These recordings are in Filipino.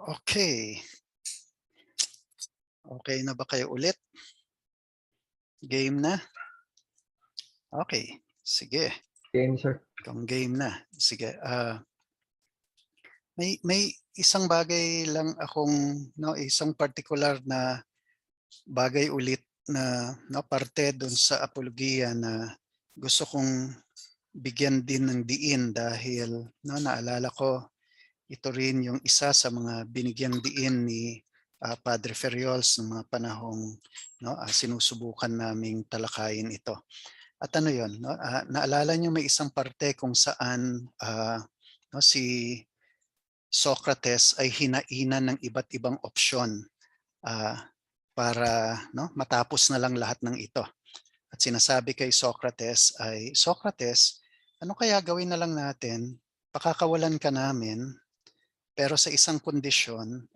Okay. Okay na ba kayo ulit? Game na? Okay, sige. Game, sir. Kung game na, sige, may isang bagay lang akong 'no, isang partikular na bagay ulit na 'no, parte dun sa apologiya na gusto kong bigyan din ng diin dahil 'no, naalala ko ito rin yung isa sa mga binigyang diin ni, Padre Ferriols nung mga panahong 'no, sinusubukan naming talakayin ito. At ano yon 'no, naalala niyo may isang parte kung saan, 'no, si Socrates ay hinainan ng iba't ibang opsyon, ah, para 'no, matapos na lang lahat ng ito. At sinasabi kay Socrates ay, "Socrates, ano kaya gawin na lang natin, pakakawalan ka namin, pero sa isang kondisyon,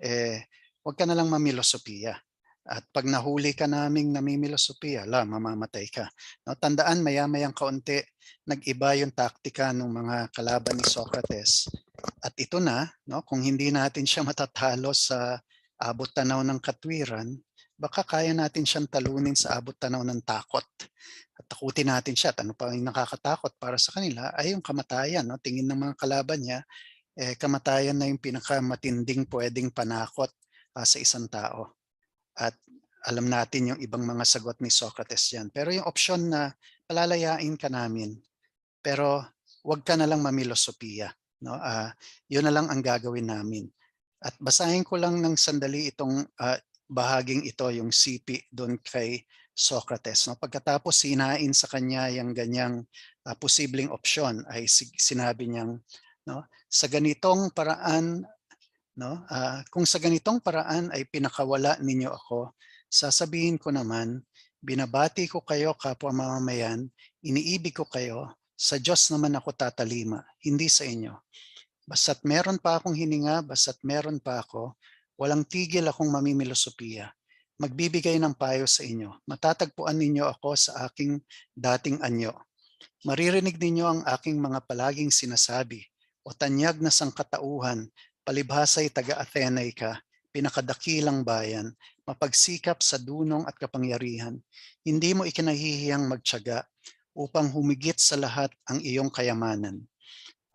wag ka na lang mamilosopiya. At 'pag nahuli ka naming namimilosopiya, mamamatay ka." 'No, tandaan maya-mayang kaunti, nag-iba yung taktika ng mga kalaban ni Socrates. At ito na, 'no, kung hindi natin siya matatalo sa abot tanaw ng katwiran, baka kaya natin siyang talunin sa abot tanaw ng takot. At takutin natin siya at ano pa yung nakakatakot para sa kanila ay yung kamatayan, 'no. Tingin ng mga kalaban niya, kamatayan na yung pinakamatinding puwedeng panakot, sa isang tao. At alam natin yung ibang mga sagot ni Socrates diyan. Pero yung opsyon na palalayain ka namin, pero 'wag ka na lang mamilosopiya, 'no, yun na lang ang gagawin namin. At basahin ko lang ng sandali itong, bahaging ito, yung sipi dun kay Socrates, 'no. Pagkatapos hinain sa kanya yung ganiyang, posibleng opsyon ay sinabi niyang, 'no, "Sa ganitong paraan 'no, kung sa ganitong paraan ay pinakawala ninyo ako, sasabihin ko naman, binabati ko kayo kapwa mamamayan, iniibig ko kayo, sa Diyos naman ako tatalima, hindi sa inyo. Basta't meron pa akong hininga, basta't meron pa ako, walang tigil akong mamimilosopiya. Magbibigay ng payo sa inyo. Matatagpuan ninyo ako sa aking dating anyo. Maririnig ninyo ang aking mga palaging sinasabi, o tanyag na sangkatauhan, palibhasa'y taga-Athenay ka, pinakadakilang bayan, mapagsikap sa dunong at kapangyarihan. Hindi mo ikinahihiyang magtiyaga upang humigit sa lahat ang iyong kayamanan.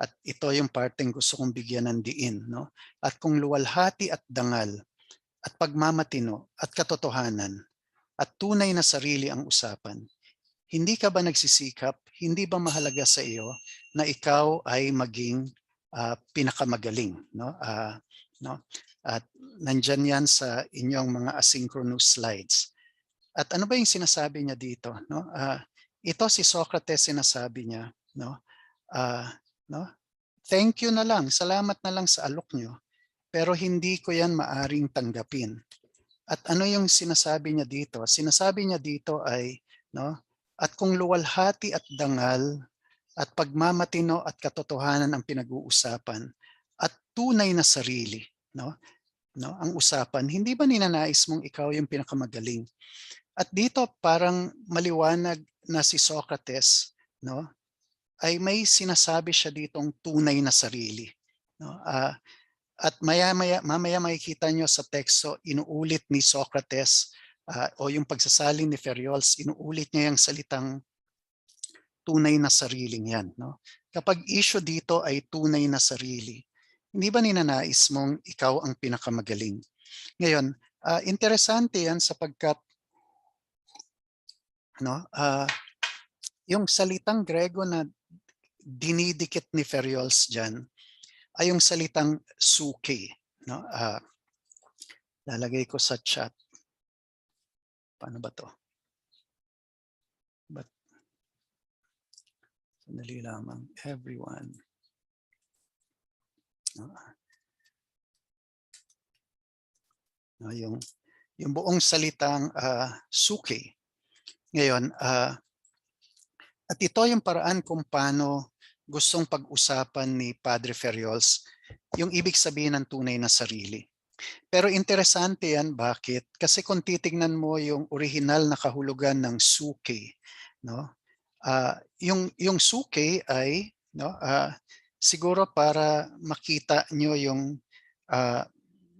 At ito yung parteng gusto kong bigyan ng diin, 'no? At kung luwalhati at dangal, at pagmamatino at katotohanan, at tunay na sarili ang usapan, hindi ka ba nagsisikap, hindi ba mahalaga sa iyo na ikaw ay maging, pinakamagaling, 'no, 'no? At nandiyan 'yan sa inyong mga asynchronous slides. At ano ba yung sinasabi niya dito, 'no? Ito si Socrates sinasabi niya, 'no, ah, 'no, "Thank you na lang, salamat na lang sa alok niyo, pero hindi ko 'yan maaring tanggapin." At ano yung sinasabi niya dito? Sinasabi niya dito ay 'no, "At kung luwalhati at dangal at pagmamatino at katotohanan ang pinag-uusapan at tunay na sarili," 'no, 'no, ang usapan, hindi ba ninanais mong ikaw yung pinakamagaling? At dito parang maliwanag na si Socrates, 'no, ay may sinasabi siya ditong tunay na sarili, 'no, at mamaya makikita niyo sa teksto inuulit ni Socrates, o yung pagsasalin ni Ferriols, inuulit niya yung salitang tunay na sariling 'yan, 'no. Kapag issue dito ay tunay na sarili, hindi ba ninanais mong ikaw ang pinakamagaling? Ngayon, interesante 'yan sapagkat 'no, yung salitang Grego na dinidikit ni Ferriols diyan ay yung salitang suke, 'no. Lalagay ko sa chat. Paano ba 'to? Ba't sandali lamang, everyone. Oo, yung buong salitang, suki. Ngayon, at ito yung paraan kung paano gustong pag-usapan ni Padre Ferriols yung ibig sabihin ng tunay na sarili. Pero interesante yan, bakit? Kasi kung titignan mo yung orihinal na kahulugan ng suki, 'no? Yung suki ay 'no, siguro para makita niyo yung, ah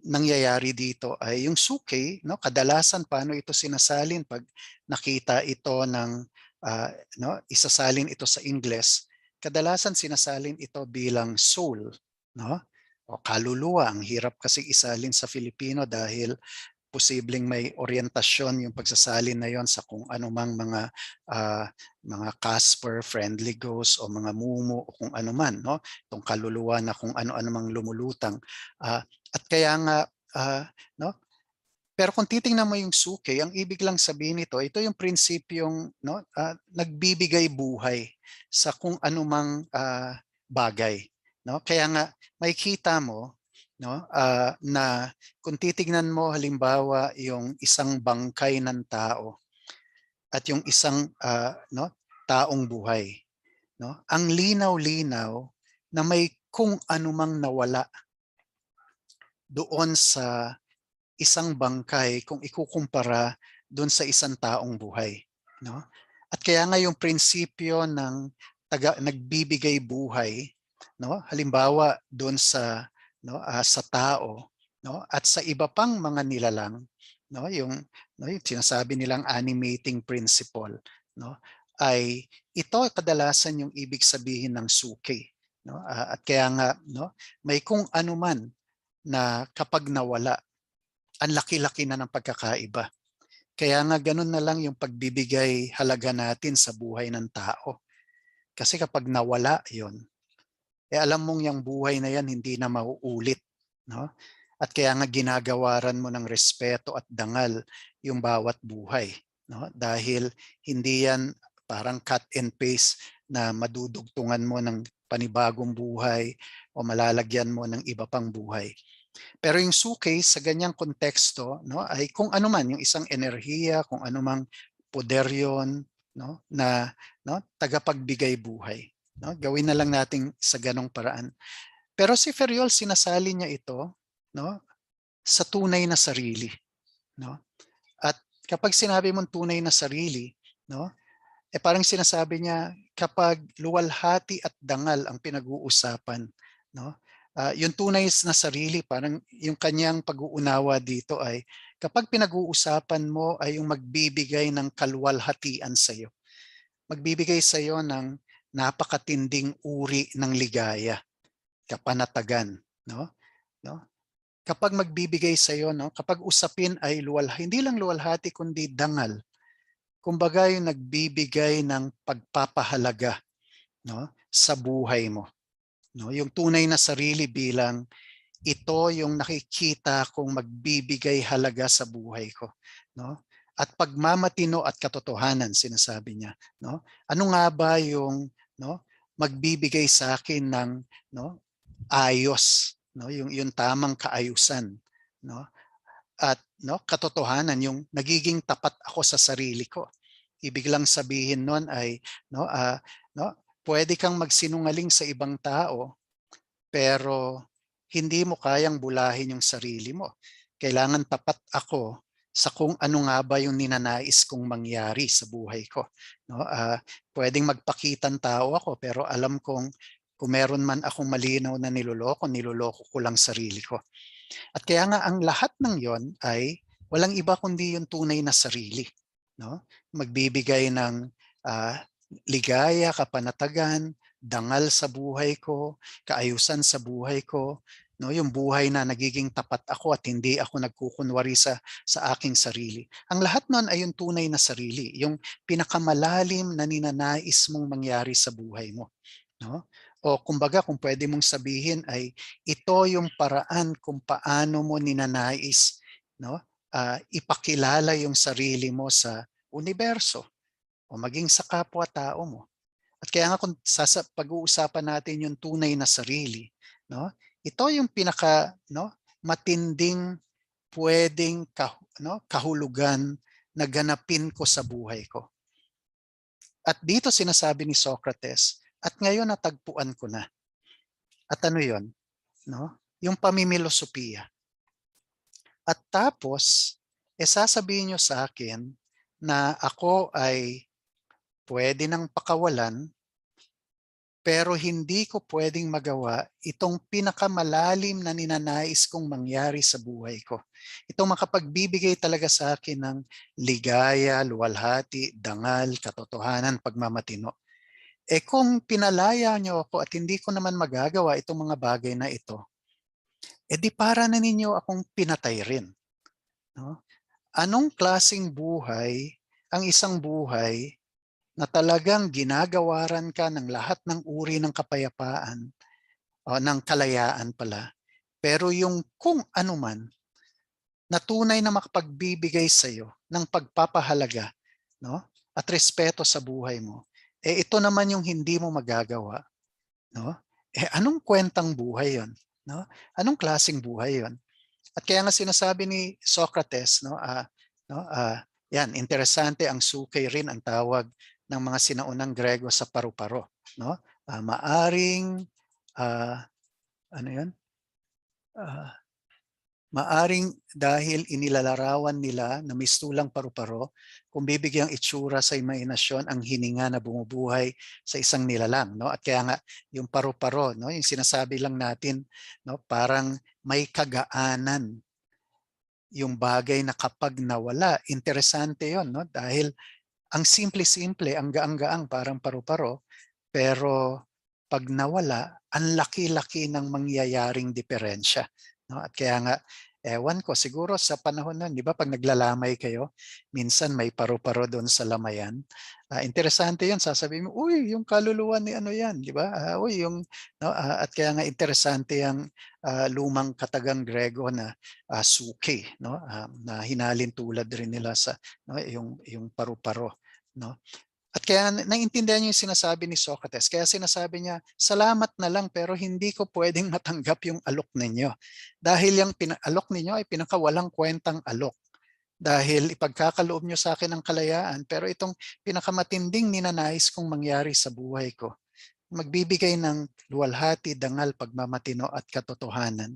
nangyayari dito ay yung suki, no, kadalasan paano ito sinasalin pag nakita ito ng no, isasalin ito sa Ingles, kadalasan sinasalin ito bilang soul, no? O kaluluwa. Ang hirap kasi isalin sa Filipino dahil posibleng may orientasyon yung pagsasalin na yon sa kung anumang mga Casper, friendly ghost o mga mumu o kung ano man, no? Itong kaluluwa na kung ano-ano mang lumulutang. At kaya nga no? Pero kung titingnan mo yung suki, ang ibig lang sabihin nito, ito yung prinsipyong no, nagbibigay buhay sa kung anumang bagay, no? Kaya nga makikita mo no, na kung titingnan mo halimbawa yung isang bangkay ng tao at yung isang no, taong buhay, no? Ang linaw-linaw na may kung anumang nawala doon sa isang bangkay kung ikukumpara doon sa isang taong buhay, no? At kaya nga yung prinsipyo ng nagbibigay buhay, no? Halimbawa doon sa no, sa tao, no? At sa iba pang mga nilalang, no? Yung sinasabi nilang animating principle, no? Ay ito kadalasan yung ibig sabihin ng suki, no? At kaya nga no, may kung ano man na kapag nawala ang laki-laki na ng pagkakaiba. Kaya nga ganun na lang yung pagbibigay halaga natin sa buhay ng tao. Kasi kapag nawala yon, alam mong yung buhay na yan hindi na mauulit. No? At kaya nga ginagawaran mo ng respeto at dangal yung bawat buhay. No? Dahil hindi yan parang cut and paste na madudugtungan mo ng panibagong buhay o malalagyan mo ng iba pang buhay. Pero yung suki sa ganyang konteksto no, ay kung ano man yung isang enerhiya, kung ano mang poder yon no, na no, tagapagbigay buhay. No? Gawin na lang natin sa ganong paraan. Pero si Ferriol sinasali niya ito no, sa tunay na sarili. No? At kapag sinabi mong tunay na sarili, no, parang sinasabi niya kapag luwalhati at dangal ang pinag-uusapan, no? Yung tunay na sarili, parang yung kanyang pag-uunawa dito ay kapag pinag-uusapan mo ay yung magbibigay ng kaluwalhatian sa iyo. Magbibigay sa iyo ng napakatinding uri ng ligaya, kapanatagan, no? No? Kapag magbibigay sa iyo, no, kapag usapin ay hindi lang luwalhati kundi dangal. Kumbaga yung nagbibigay ng pagpapahalaga no, sa buhay mo. No? Yung tunay na sarili bilang ito yung nakikita kong magbibigay halaga sa buhay ko. No? At pagmamatino at katotohanan, sinasabi niya. No? Ano nga ba yung no, magbibigay sa akin ng no, ayos, no? Yung tamang kaayusan. No? At no, katotohanan, yung nagiging tapat ako sa sarili ko. Ibig lang sabihin nun ay no, no, pwede kang magsinungaling sa ibang tao pero hindi mo kayang bulahin yung sarili mo. Kailangan tapat ako sa kung ano nga ba yung ninanais kong mangyari sa buhay ko. No, pwedeng magpakitang tao ako pero alam kong kung meron man akong malinaw na niloloko ko lang sarili ko. At kaya nga ang lahat ng yon ay walang iba kundi yung tunay na sarili. No? Magbibigay ng ligaya, kapanatagan, dangal sa buhay ko, kaayusan sa buhay ko, no, yung buhay na nagiging tapat ako at hindi ako nagkukunwari sa aking sarili. Ang lahat nun ay yung tunay na sarili, yung pinakamalalim na ninanais mong mangyari sa buhay mo, no? O kumbaga kung pwede mong sabihin ay ito yung paraan kung paano mo ninanais no, ipakilala yung sarili mo sa universo o maging sa kapwa-tao mo. At kaya nga kung pag-uusapan natin yung tunay na sarili, no, ito yung pinaka no, matinding pwedeng no, kahulugan na ganapin ko sa buhay ko. At dito sinasabi ni Socrates, at ngayon natagpuan ko na. At ano yon? No? Yung pamimilosopiya. At tapos, sasabihin nyo sa akin na ako ay pwede nang pakawalan pero hindi ko puwedeng magawa itong pinakamalalim na ninanais kong mangyari sa buhay ko. Itong makapagbibigay talaga sa akin ng ligaya, luwalhati, dangal, katotohanan, pagmamatino. Eh kung pinalaya niyo ako at hindi ko naman magagawa itong mga bagay na ito, eh di para na ninyo akong pinatay rin, 'no? Anong klaseng buhay ang isang buhay na talagang ginagawaran ka ng lahat ng uri ng kapayapaan o ng kalayaan pala, pero yung kung ano man na tunay na makapagbibigay sa'yo ng pagpapahalaga, 'no, at respeto sa buhay mo, eh, ito naman yung hindi mo magagawa, 'no? Eh, anong kuwentang buhay 'yun, 'no? Anong klaseng buhay 'yun? At kaya nga sinasabi ni Socrates 'no, 'yan interesante ang sukay rin ang tawag ng mga sinaunang Grego sa paru-paro 'no. Maaring, ah, ano 'yun, ah, maaring dahil inilalarawan nila na mistulang paru-paro kung bibigyang itsura sa imahinasyon ang hininga na bumubuhay sa isang nilalang 'no. At kaya nga yung paru-paro 'no, yung sinasabi lang natin 'no, parang may kagaanan yung bagay na kapag nawala, interesante yon 'no, dahil ang simple-simple, ang gaang-gaang parang paru-paro, pero 'pag nawala, ang laki-laki ng mangyayaring diferensya, 'no? At kaya nga, ewan ko, siguro sa panahon nun 'di ba 'pag naglalamay kayo, minsan may paru-paro do'n sa lamayan. Interesante 'yun, sasabihin mo, "Uy, yung kaluluwa ni ano 'yan," 'di ba? "Uy, yung" 'no, at kaya nga interesante yang, lumang katagang Grego na, suki 'no, na hinalin tulad rin nila sa 'no, yung paru-paro 'no. At kaya naintindihan niyo yung sinasabi ni Socrates, kaya sinasabi niya, "Salamat na lang pero hindi ko puwedeng matanggap yung alok ninyo. Dahil yang alok ninyo ay pinakawalang kuwentang alok. Dahil ipagkakaloob niyo sa akin ang kalayaan, pero itong pinakamatinding ninanais kong mangyari sa buhay ko, magbibigay ng luwalhati, dangal, pagmamatino at katotohanan,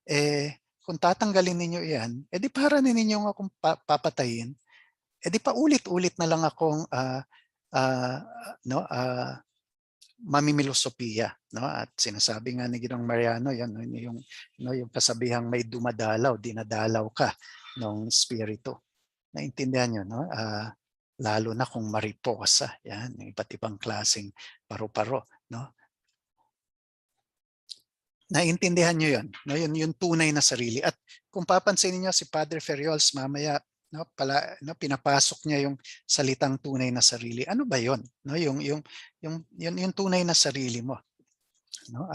eh, kung tatanggalin ninyo iyan, eh di para na ninyo akong papatayin, eh di paulit-ulit na lang akong, ah, 'no, mamimilosopiya 'no, at sinasabi nga ni Ginoong Mariano 'yan 'no, yung 'no, yung kasabihang may dumadalaw, dinadalaw ka nung espiritu. Naintindihan niyo 'no, lalo na kung mariposa, 'yan, yung iba't ibang klaseng paru-paro 'no. Naiintindihan niyo 'yun 'no, yung tunay na sarili at kung papansinin niyo si Padre Ferriols mamaya 'no, 'no, pinapasok niya yung salitang tunay na sarili. Ano ba 'yun 'no, yung tunay na sarili mo 'no,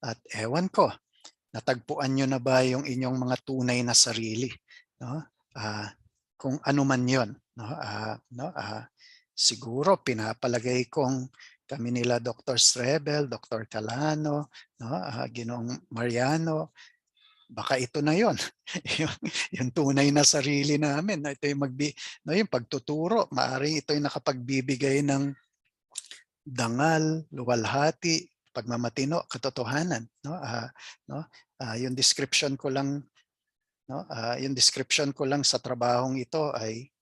at ewan ko, natagpuan niyo na ba yung inyong mga tunay na sarili 'no? Ah, kung ano man 'yun 'no, 'no, siguro pinapalagay kong kami nila Dr. Strebel, Dr. Calano 'no, Ginoong Mariano, baka ito na 'yun, yung yung tunay na sarili namin na ito yung 'no, yung pagtuturo maaaring ito yung nakapagbibigay ng dangal, luwalhati, pagmamatino, katotohanan 'no, 'no, yung description ko lang 'no, yung description ko lang sa trabahong ito ay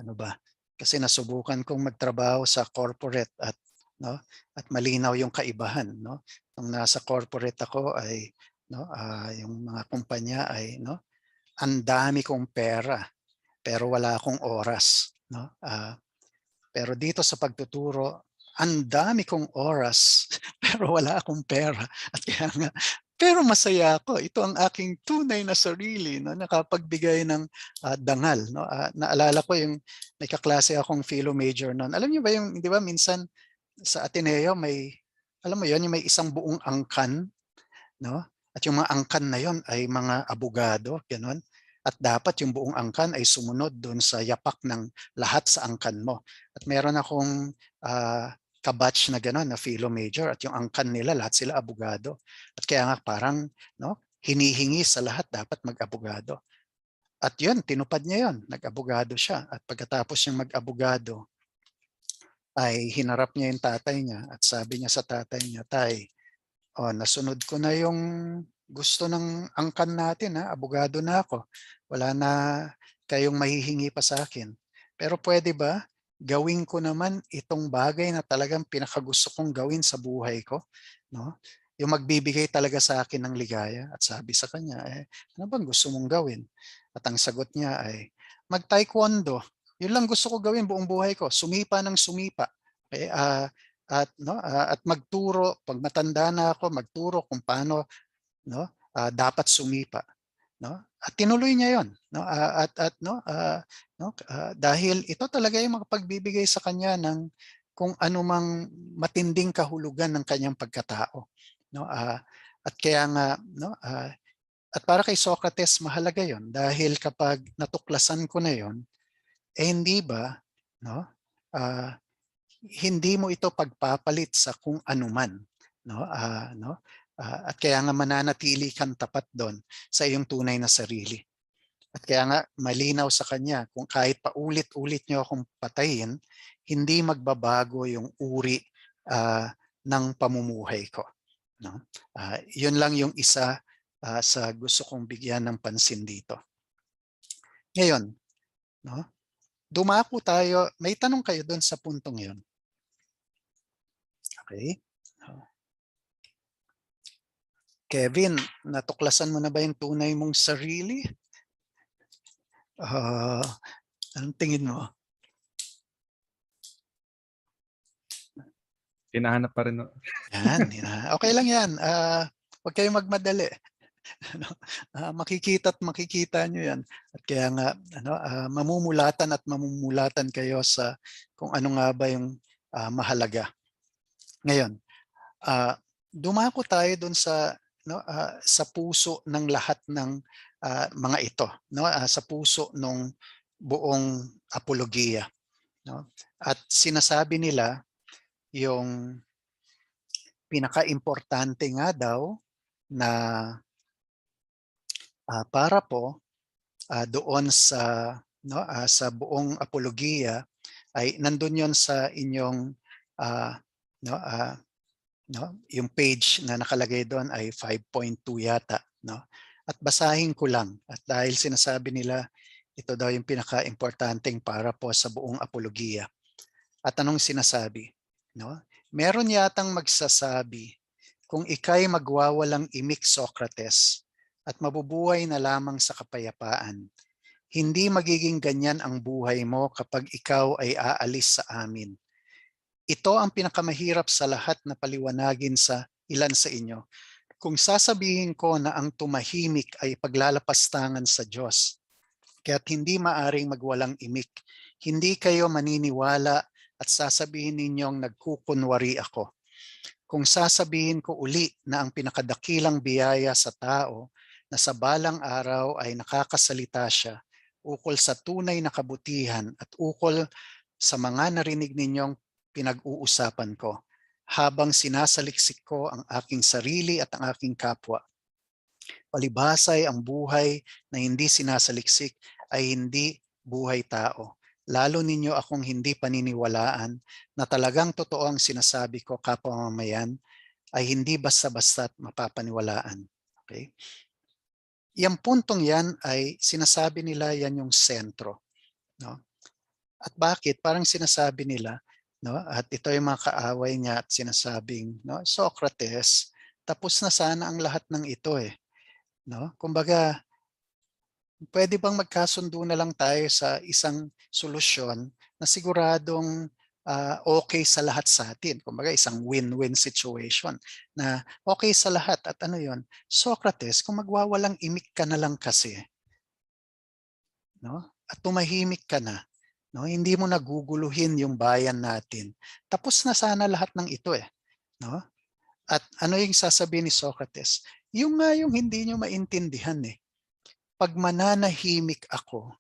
ano ba, kasi nasubukan kong magtrabaho sa corporate at 'no, at malinaw yung kaibahan 'no. Nung nasa corporate ako ay 'no, yung mga kumpanya ay 'no, ang dami kong pera, pero wala akong oras 'no. Pero dito sa pagtuturo, ang dami kong oras pero wala akong pera at kaya nga pero masaya ako. Ito ang aking tunay na sarili 'no, nakapagbigay ng, dangal 'no. Naalala ko yung may kaklase akong philo major no'n. Alam niyo ba yung 'di ba minsan sa Ateneo may alam mo 'yun, yung may isang buong angkan 'no, at yung mga angkan na 'yun ay mga abogado, gano'n. At dapat yung buong angkan ay sumunod do'n sa yapak ng lahat sa angkan mo. At meron akong, ka-batch na gano'n na philo major at yung angkan nila lahat sila abogado. At kaya nga parang 'no, hinihingi sa lahat dapat mag-abogado. At 'yun, tinupad niya 'yun, nag-abogado siya at pagkatapos niyang mag-abogado ay hinarap niya yung tatay niya at sabi niya sa tatay niya, "Tay, oh, nasunod ko na yung gusto ng angkan natin, abogado na ako. Wala na kayong mahihingi pa sa akin. Pero puwede ba gawin ko naman itong bagay na talagang pinakagusto kong gawin sa buhay ko, 'no? Yung magbibigay talaga sa akin ng ligaya. At sabi sa kanya, "Ano bang gusto mong gawin?" At ang sagot niya ay, "Mag-taekwondo. Yun lang gusto ko gawin buong buhay ko, sumipa ng sumipa." Eh, at magturo 'pag matanda na ako, magturo kung paano, 'no, dapat sumipa. 'No? At tinuloy niya 'yon, 'no, at 'no, 'no, dahil ito talaga yung makapagbibigay sa kanya ng kung anumang matinding kahulugan ng kanyang pagkatao, 'no, at kaya nga 'no, at para kay Socrates mahalaga 'yon dahil kapag natuklasan ko na 'yon, hindi ba 'no, ah, hindi mo ito pagpapalit sa kung anuman, 'no, 'no, at kaya nga mananatili kang tapat do'n sa iyong tunay na sarili. At kaya nga malinaw sa kanya kung kahit paulit-ulit niyo akong patayin, hindi magbabago yung uri, ng pamumuhay ko, 'no? 'Yun lang yung isa, sa gusto kong bigyan ng pansin dito. Ngayon, 'no, dumako tayo may tanong kayo do'n sa puntong 'yun, okey? Oh, Kevin, natuklasan mo na ba yung tunay mong sarili? Ah, anong tingin mo? Hinahanap pa rin o 'Yan, okey lang 'yan, 'wag kayong magmadali. Ano, makikita't makikita niyo 'yan at kaya nga ano, mamumulatan at mamumulatan kayo sa kung ano nga ba yung, mahalaga. Ngayon, dumako tayo dun sa 'no, sa puso ng lahat ng, mga ito 'no, sa puso nung buong apologiya 'no. At sinasabi nila yung pinakaimportante nga daw na, para po doon sa 'no, sa buong apologiya ay nandun yon sa inyong, ah, 'no, 'no, yung page na nakalagay doon ay 5.2 yata 'no. At basahin ko lang at dahil sinasabi nila ito daw yung pinakaimportanteng para po sa buong apologiya. At anong sinasabi 'no, meron yatang magsasabi, "Kung ika'y magwawalang imik, Socrates, at mabubuhay na lamang sa kapayapaan, hindi magiging ganyan ang buhay mo kapag ikaw ay aalis sa amin. Ito ang pinakamahirap sa lahat na paliwanagin sa ilan sa inyo. Kung sasabihin ko na ang tumahimik ay paglalapastangan sa Diyos, kaya't hindi maaring magwalang imik, hindi kayo maniniwala at sasabihin ninyong nagkukunwari ako. Kung sasabihin ko uli na ang pinakadakilang biyaya sa tao na sa balang araw ay nakakasalita siya ukol sa tunay na kabutihan at ukol sa mga narinig ninyong pinag-uusapan ko, habang sinasaliksik ko ang aking sarili at ang aking kapwa. Palibhasay ang buhay na hindi sinasaliksik ay hindi buhay tao. Lalo ninyo akong hindi paniniwalaan na talagang totoo ang sinasabi ko kapwa mamayan ay hindi basta-basta't mapapaniwalaan. Okay? Yang puntong yan ay sinasabi nila yan yung sentro. No? At bakit? Parang sinasabi nila, no? At ito yung mga kaaway niya at sinasabing, no, Socrates, tapos na sana ang lahat ng ito eh. No? Kumbaga, pwede bang magkasundo na lang tayo sa isang solusyon na siguradong okay sa lahat sa atin. Kumbaga isang win-win situation na okay sa lahat at ano yon, Socrates, kung magwawalang imik ka na lang kasi, no? At tumahimik ka na, no? Hindi mo naguguluhin yung bayan natin. Tapos na sana lahat ng ito eh, no? At ano yung sasabihin ni Socrates? Yung nga yung hindi nyo maintindihan eh. Pag mananahimik ako,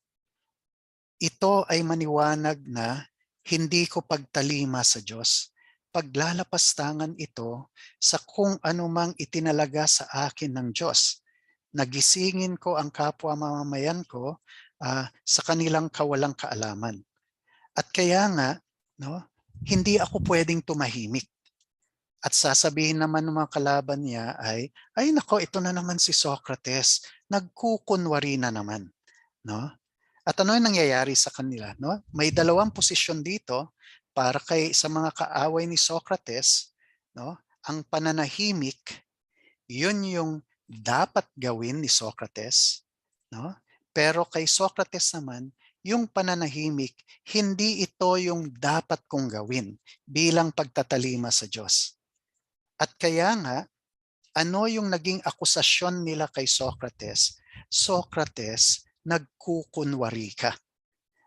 ito ay maniwanag na hindi ko pagtalima sa Diyos. Paglalapastangan ito sa kung anumang itinalaga sa akin ng Diyos. Nagisingin ko ang kapwa mamamayan ko sa kanilang kawalang kaalaman. At kaya nga, no, hindi ako pwedeng tumahimik. At sasabihin naman ng mga kalaban niya ay nako, ito na naman si Socrates, nagkukunwari na naman. No? At ano yung nangyayari sa kanila? No? May dalawang posisyon dito para sa mga kaaway ni Socrates. No? Ang pananahimik, yun yung dapat gawin ni Socrates. No? Pero kay Socrates naman, yung pananahimik, hindi ito yung dapat kong gawin bilang pagtatalima sa Diyos. At kaya nga, ano yung naging akusasyon nila kay Socrates? Socrates, nagkukunwari ka.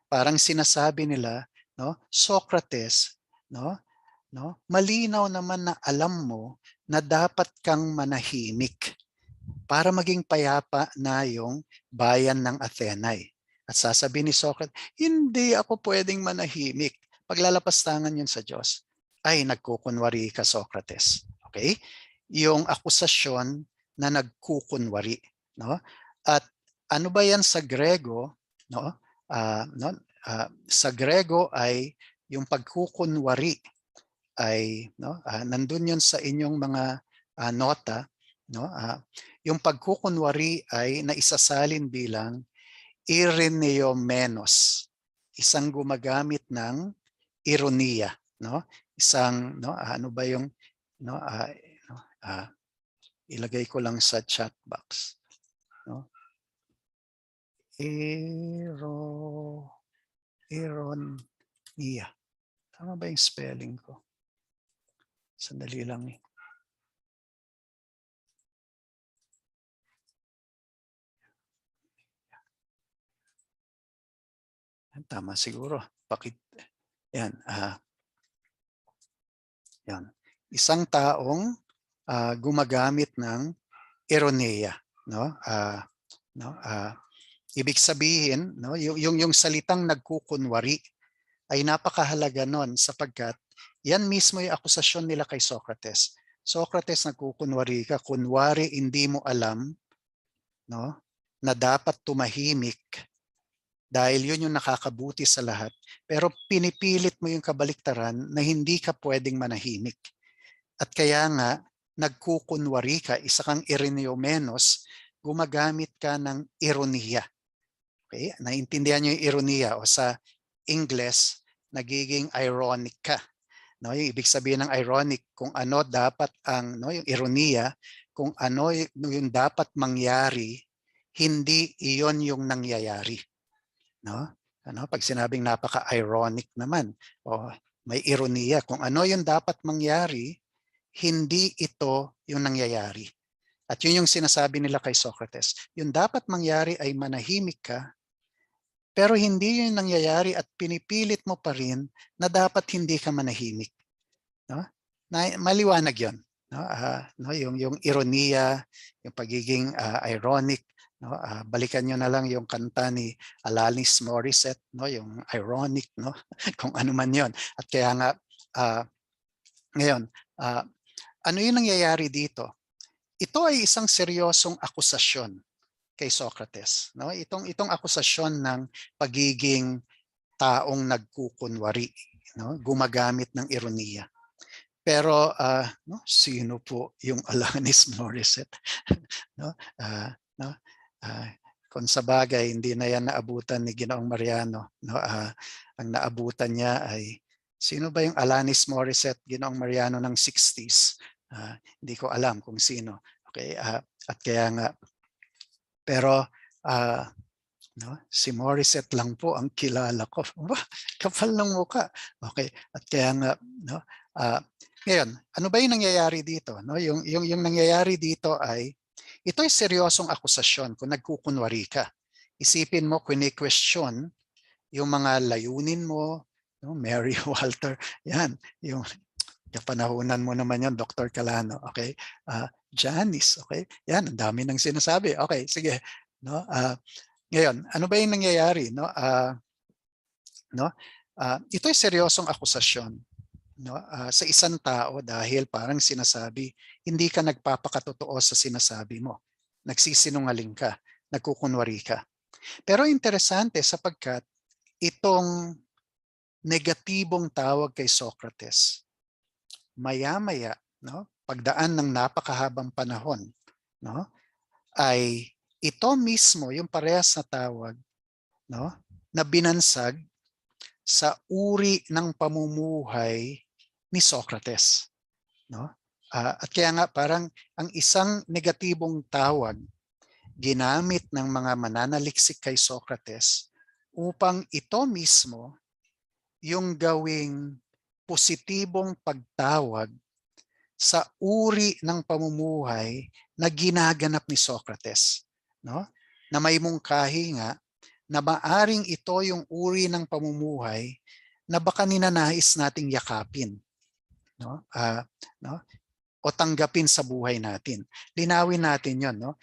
Parang sinasabi nila, no, Socrates, malinaw naman na alam mo na dapat kang manahimik para maging payapa na yung bayan ng Athenay. At sasabihin ni Socrates, hindi ako pwedeng manahimik. Paglalapastangan yun sa Diyos. Ay, nagkukunwari ka, Socrates. Okay? Yung akusasyon na nagkukunwari. No? At ano ba yan sa Grego? No? Sa Grego ay yung pagkukunwari ay nandun yun sa inyong mga nota. No? Yung pagkukunwari ay naisasalin bilang ireneomenos, isang gumagamit ng ironiya. No? Isang, ano ba yung, ilagay ko lang sa chat box. No? Ironiya. Tama ba yung spelling ko? Sandali lang eh. Tama siguro. Yan. Yan. Isang taong gumagamit ng ironia. No? Ibig sabihin, no, yung salitang nagkukunwari ay napakahalaga nun sapagkat yan mismo yung akusasyon nila kay Socrates. Socrates, nagkukunwari ka, kunwari hindi mo alam, no, na dapat tumahimik dahil yun yung nakakabuti sa lahat. Pero pinipilit mo yung kabaliktaran na hindi ka pwedeng manahimik. At kaya nga, nagkukunwari ka, isa kang ireneomenos, gumagamit ka ng ironiya. Okay? Naintindihan niyo yung ironiya o sa English, nagiging ironic ka. No, yung ibig sabihin ng ironic, kung ano dapat yung ironiya, kung ano yung dapat mangyari, hindi iyon yung nangyayari. No? Pag sinabing napaka-ironic naman, o may ironiya, kung ano yung dapat mangyari, hindi ito yung nangyayari. At yun yung sinasabi nila kay Socrates. Yung dapat mangyari ay manahimik ka, pero hindi yun nangyayari at pinipilit mo pa rin na dapat hindi ka manahimik. No? Maliwanag yun. Yung ironiya, yung pagiging ironic. No? Balikan nyo na lang yung kanta ni Alanis Morissette, no? Yung ironic, no? Kung ano man yun. At kaya nga, ngayon, ano yung nangyayari dito? Ito ay isang seryosong akusasyon kay Socrates. No? Itong akusasyon ng pagiging taong nagkukunwari, no? Gumagamit ng ironiya. Pero sino po yung Alanis Morissette? Kung sa bagay, hindi na yan naabutan ni Ginoong Mariano. No? Ang naabutan niya ay, sino ba yung Alanis Morissette, Ginoong Mariano ng 60s? Hindi ko alam kung sino. Okay? At kaya nga, pero si Morissette lang po ang kilala ko. Kapal ng mukha. Okay. At kaya nga, ngayon, ano ba yung nangyayari dito? No? Yung nangyayari dito ay, ito ay seryosong akusasyon kung nagkukunwari ka. Isipin mo, kini-question yung mga layunin mo, no? Mary Walter, yan, yung kapanahunan mo naman yan, Dr. Calano, okay? Janice, okay? Yan, ang dami nang sinasabi. Okay, sige. No? Ngayon, ano ba yung nangyayari? No? Ito ay seryosong akusasyon, no? Sa isang tao dahil parang sinasabi, hindi ka nagpapakatotoo sa sinasabi mo. Nagsisinungaling ka, nagkukunwari ka. Pero interesante sapagkat itong negatibong tawag kay Socrates, maya-maya, no? Pagdaan ng napakahabang panahon, no? Ay ito mismo yung parehas na tawag, no? na binansag sa uri ng pamumuhay ni Socrates, no? At kaya nga parang ang isang negatibong tawag ginamit ng mga mananaliksik kay Socrates upang ito mismo yung gawing positibong pagtawag sa uri ng pamumuhay na ginaganap ni Socrates, no? Na may mungkahi nga na maaring ito yung uri ng pamumuhay na baka ninanais nating yakapin, no? No? O tanggapin sa buhay natin. Linawin natin 'yon, no?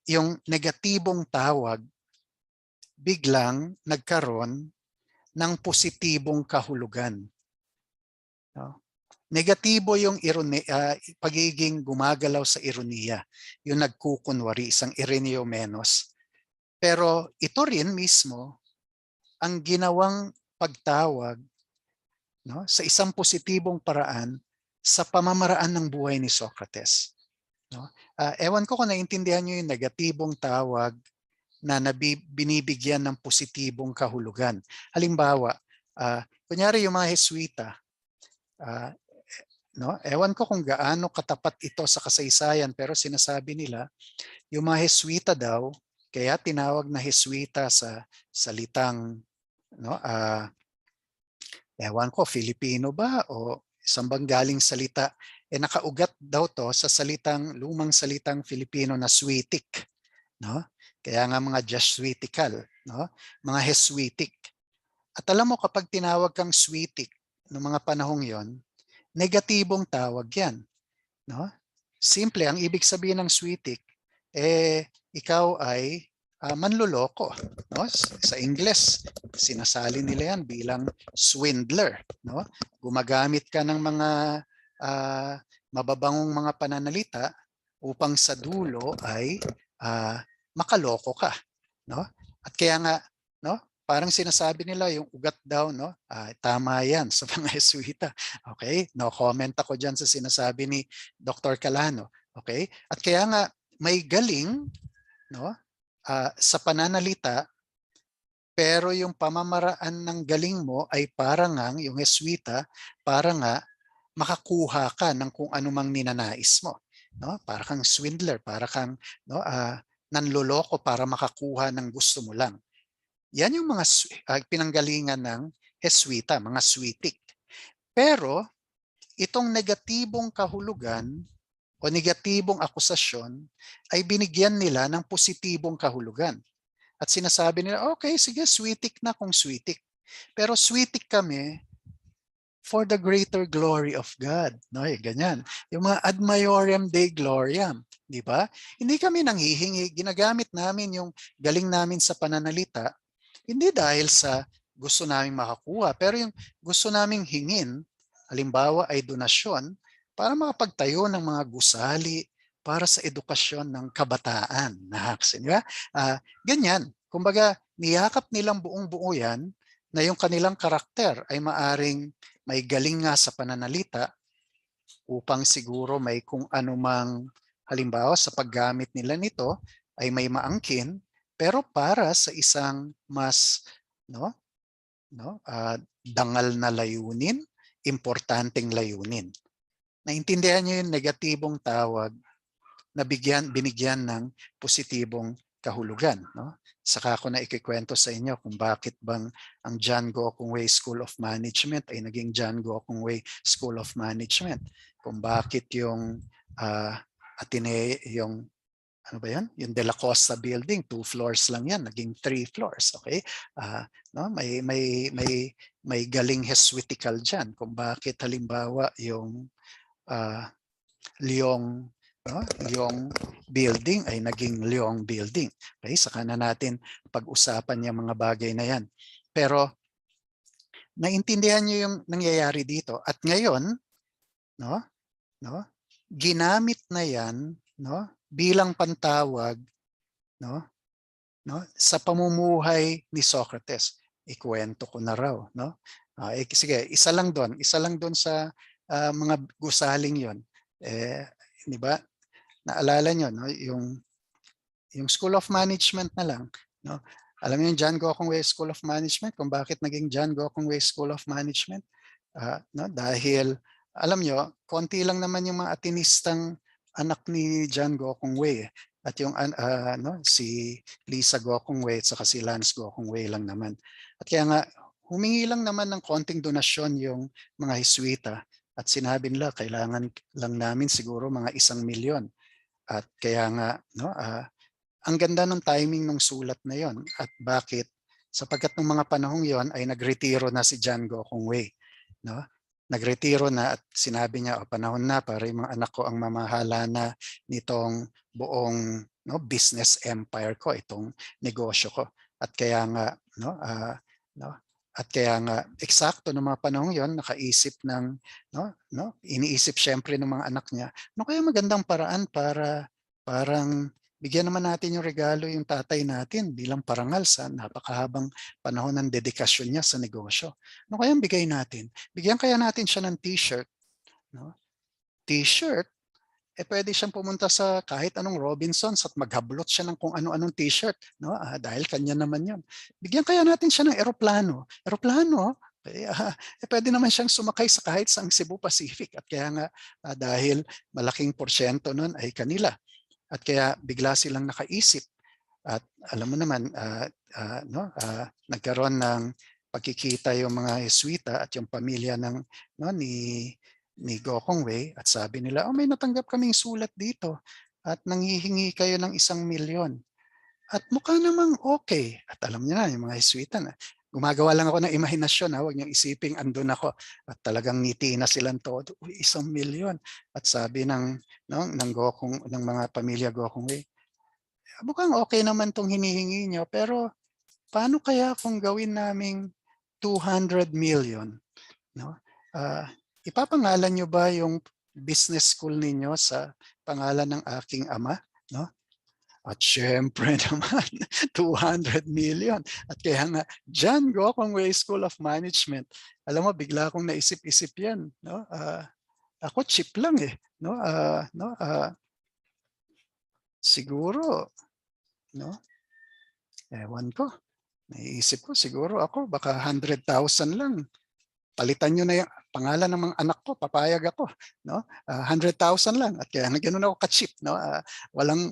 Yung negatibong tawag biglang nagkaroon ng positibong kahulugan, no? Negatibo yung pagiging gumagalaw sa ironiya, yung nagkukunwari, isang ironiomenos. Pero ito rin mismo ang ginawang pagtawag, no, sa isang positibong paraan sa pamamaraan ng buhay ni Socrates, no? Ewan ko kung naintindihan niyo yung negatibong tawag na binibigyan ng positibong kahulugan. Halimbawa, kunyari yung mga Heswita, no? Ewan ko kung gaano katapat ito sa kasaysayan, pero sinasabi nila yung mga Heswita daw, kaya tinawag na Heswita sa salitang, no, ewan ko, Filipino ba o isang banggaling salita, nakaugat daw to sa lumang salitang Filipino na switik, no? Kaya nga mga Jesuitical, no? Mga Heswitik. At alam mo, kapag tinawag kang switik noong mga panahong yon, negatibong tawag yan, no? Simple, ang ibig sabihin ng switik, ikaw ay manloloko, no? Sa Ingles, sinasali nila yan bilang swindler, no? Gumagamit ka ng mga mababangong mga pananalita upang sa dulo ay makaloko ka, no? At kaya nga, no, parang sinasabi nila yung ugat daw, no? Tama yan sa mga Jesuita. Okay? No comment ako diyan sa sinasabi ni Dr. Calano. Okay? At kaya nga may galing, no? Sa pananalita, pero yung pamamaraan ng galing mo ay para ngang yung Jesuita, para nga makakuha ka ng kung anumang ninanais mo, no? Para kang swindler, para kang, no, nanloloko para makakuha ng gusto mo lang. Yan yung mga pinanggalingan ng Jesuita, mga switik. Pero itong negatibong kahulugan o negatibong akusasyon ay binigyan nila ng positibong kahulugan. At sinasabi nila, okay, sige, switik na kung switik. Pero switik kami for the greater glory of God. No, ganyan. Yung mga ad maiorem Dei gloriam, di ba? Hindi kami nanghihingi, ginagamit namin yung galing namin sa pananalita, hindi dahil sa gusto naming makakuha, pero yung gusto naming hingin, halimbawa ay donasyon, para makapagtayo ng mga gusali para sa edukasyon ng kabataan na haksin. Di ba? Ganyan. Kumbaga, niyakap nilang buong-buo yan na yung kanilang karakter ay maaring may galing nga sa pananalita upang siguro may kung anumang, halimbawa sa paggamit nila nito ay may maangkin, pero para sa isang mas, no, dangal na layunin, importanteng layunin. Naintindihan niyo yung negatibong tawag na binigyan ng positibong kahulugan, no? Saka ko na ikikwento sa inyo kung bakit bang ang John Gokongwei School of Management ay naging John Gokongwei School of Management. Kung bakit yung yung ano ba yan? Yung De La Costa building, 2 floors lang yan, naging 3 floors, okay? No, may galing Jesuitical diyan kung bakit halimbawa yung Leong, no, yung building ay naging Leong building. Okay, saka na natin pag-usapan yung mga bagay na yan. Pero naintindihan niyo yung nangyayari dito at ngayon, no, ginamit na yan, no, bilang pantawag, no, sa pamumuhay ni Socrates. Ikuwento ko na raw, no? Sige, isa lang doon sa mga gusaling 'yon. Di ba? Naalala niyo, no, yung School of Management na lang, no? Alam niyo yung John Gokongwei School of Management, kung bakit naging John Gokongwei School of Management? No, dahil alam niyo, konti lang naman yung mga atinistang anak ni John Gokongwei, eh. At yung no, si Lisa Gokongwei at saka si Lance Gokongwei lang naman. At kaya nga, humingi lang naman ng konting donasyon yung mga Hiswita at sinabi nila kailangan lang namin siguro mga 1,000,000. At kaya nga, no, ang ganda ng timing ng sulat na yon. At bakit? Sapagkat nung mga panahong yon ay nagretiro na si John Gokongwei. No? Nagretiro na at sinabi niya, panahon na para yung mga anak ko ang mamahala na nitong buong, no, business empire ko, itong negosyo ko. At kaya nga, no, no, at kaya nga eksakto ng mga panahong yon nakaisip ng, iniisip syempre ng mga anak niya, no, kaya magandang paraan para parang bigyan naman natin yung regalo yung tatay natin bilang parangal sa napakahabang panahon ng dedikasyon niya sa negosyo. Ano kayang bigay natin? Bigyan kaya natin siya ng t-shirt. No? T-shirt, pwede siyang pumunta sa kahit anong Robinsons at maghablot siya ng kung ano-anong t-shirt. No? Dahil kanya naman yun. Bigyan kaya natin siya ng eroplano. Eroplano, pwede naman siyang sumakay sa kahit sa Cebu Pacific. At kaya nga, dahil malaking porsyento nun ay kanila. At kaya bigla silang nakaisip at alam mo naman nagkaroon ng pagkikita yung mga Jesuita at yung pamilya ng ni Gokongwei at sabi nila, may natanggap kaming sulat dito at nanghihingi kayo ng 1,000,000. At mukha namang okay. At alam niyo na yung mga Jesuita na gumagawa lang ako ng imahinasyon, huwag niyong isiping andun ako. At talagang ngiti na silang todo, 1,000,000. At sabi ng ng mga pamilya Gokongwei, mukhang okay naman 'tong hinihingi niyo, pero paano kaya kung gawin naming 200,000,000, 'no? Ipapangalan niyo ba yung business school ninyo sa pangalan ng aking ama, 'no? At siyempre naman 200,000,000 at kaya nga John Gokongwei School of Management. Alam mo bigla akong naisip-isip 'yan, 'no? Ako cheap lang, eh, 'no? Siguro, 'no, ewan ko. Naiisip ko siguro ako baka 100,000 lang. Palitan niyo na yung pangalan ng mga anak ko, papayag ako, 'no? 100,000 lang at kaya gano'n ako ka-cheap, 'no?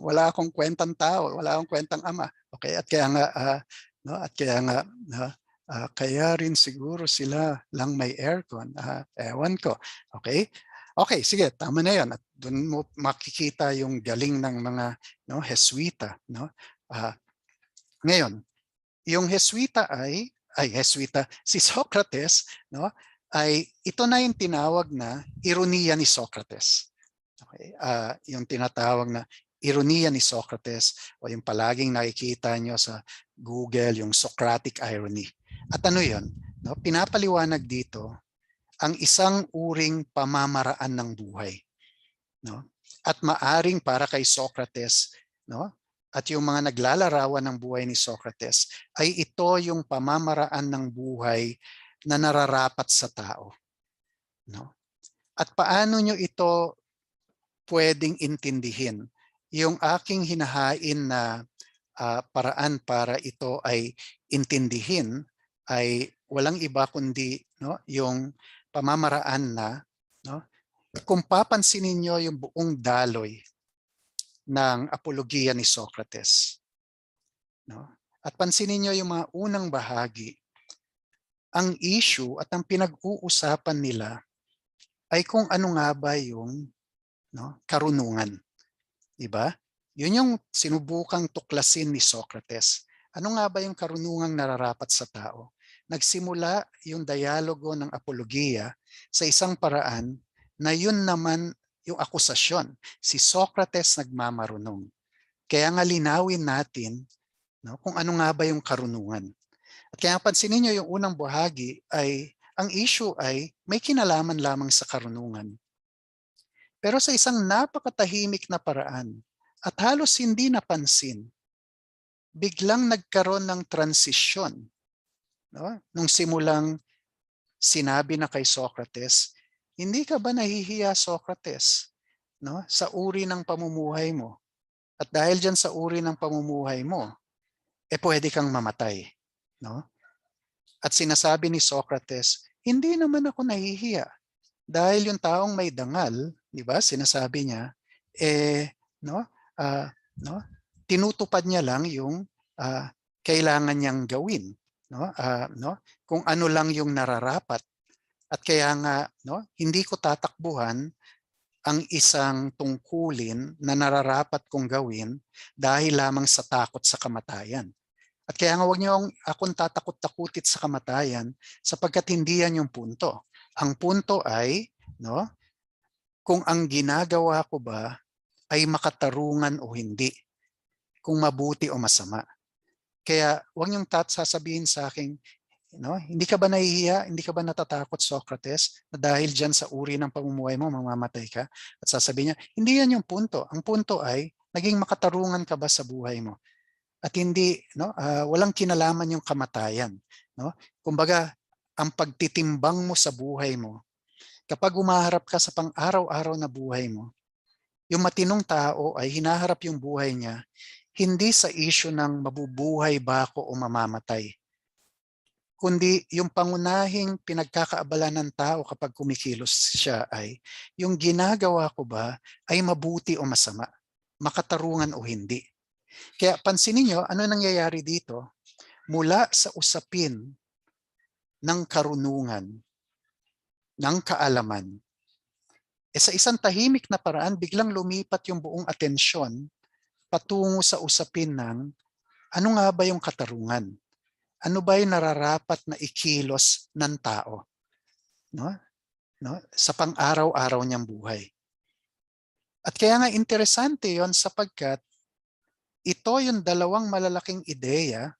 Wala akong kuwentang tao, wala akong kuwentang ama, okey? At kaya nga, 'no, at kaya nga, 'no, kaya rin siguro sila lang may aircon, ewan ko, okey? Okey, sige tama na 'yon at do'n mo makikita yung galing ng mga, 'no, Jesuita, 'no? Ngayon yung Jesuita Jesuita, si Socrates, 'no, ay ito na yung tinawag na ironiya ni Socrates. Okay, yung tinatawag na ironiya ni Socrates o yung palaging nakikita nyo sa Google, yung Socratic irony. At ano yun? No, pinapaliwanag dito ang isang uring pamamaraan ng buhay. No? At maaring para kay Socrates, no, at yung mga naglalarawan ng buhay ni Socrates ay ito yung pamamaraan ng buhay na nararapat sa tao. No? At paano nyo ito pwedeng intindihin? Yung aking hinahain na paraan para ito ay intindihin ay walang iba kundi, no, yung pamamaraan na, no, kung papansinin niyo yung buong daloy ng apologiya ni Socrates, no? At pansinin niyo yung mga unang bahagi, ang issue at ang pinag-uusapan nila ay kung ano nga ba yung, no, karunungan, di ba? Yun yung sinubukang tuklasin ni Socrates. Ano nga ba yung karunungang nararapat sa tao? Nagsimula yung dialogo ng apologiya sa isang paraan na yun naman yung akusasyon. Si Socrates nagmamarunong. Kaya nga linawin natin, no, kung ano nga ba yung karunungan. At kaya pansinin niyo yung unang bahagi ay ang issue ay may kinalaman lamang sa karunungan. Pero sa isang napakatahimik na paraan at halos hindi napansin, biglang nagkaroon ng transisyon. No? Nung simulang sinabi na kay Socrates, hindi ka ba nahihiya, Socrates, no, sa uri ng pamumuhay mo? At dahil dyan sa uri ng pamumuhay mo, pwede kang mamatay, no? At sinasabi ni Socrates, hindi naman ako nahihiya dahil yung taong may dangal, 'di ba? Sinasabi niya no? ah, no? Tinutupad niya lang yung kailangan niyang gawin, no? No? Kung ano lang yung nararapat. At kaya nga, no, hindi ko tatakbuhan ang isang tungkulin na nararapat kong gawin dahil lamang sa takot sa kamatayan. At kaya nga, huwag niyo akong tatakot-takutit sa kamatayan sapagkat hindi yan yung punto. Ang punto ay, no, kung ang ginagawa ko ba ay makatarungan o hindi, kung mabuti o masama. Kaya huwag niyong sasabihin sa akin, no, hindi ka ba nahihiya, hindi ka ba natatakot, Socrates, na dahil dyan sa uri ng pamumuhay mo, mamamatay ka? At sasabihin niya, hindi yan yung punto. Ang punto ay, naging makatarungan ka ba sa buhay mo? At hindi, no, walang kinalaman yung kamatayan. No? Kumbaga, ang pagtitimbang mo sa buhay mo, kapag umaharap ka sa pang-araw-araw na buhay mo, yung matinong tao ay hinaharap yung buhay niya hindi sa issue ng mabubuhay ba ako o mamamatay, kundi yung pangunahing pinagkakaabala ng tao kapag kumikilos siya ay yung ginagawa ko ba ay mabuti o masama, makatarungan o hindi. Kaya pansinin niyo ano nangyayari dito mula sa usapin ng karunungan, ng kaalaman. Sa isang tahimik na paraan, biglang lumipat yung buong atensyon patungo sa usapin ng ano nga ba yung katarungan? Ano ba yung nararapat na ikilos ng tao? No? No? Sa pang-araw-araw niyang buhay. At kaya nga interesante yon sapagkat ito yung dalawang malalaking ideya,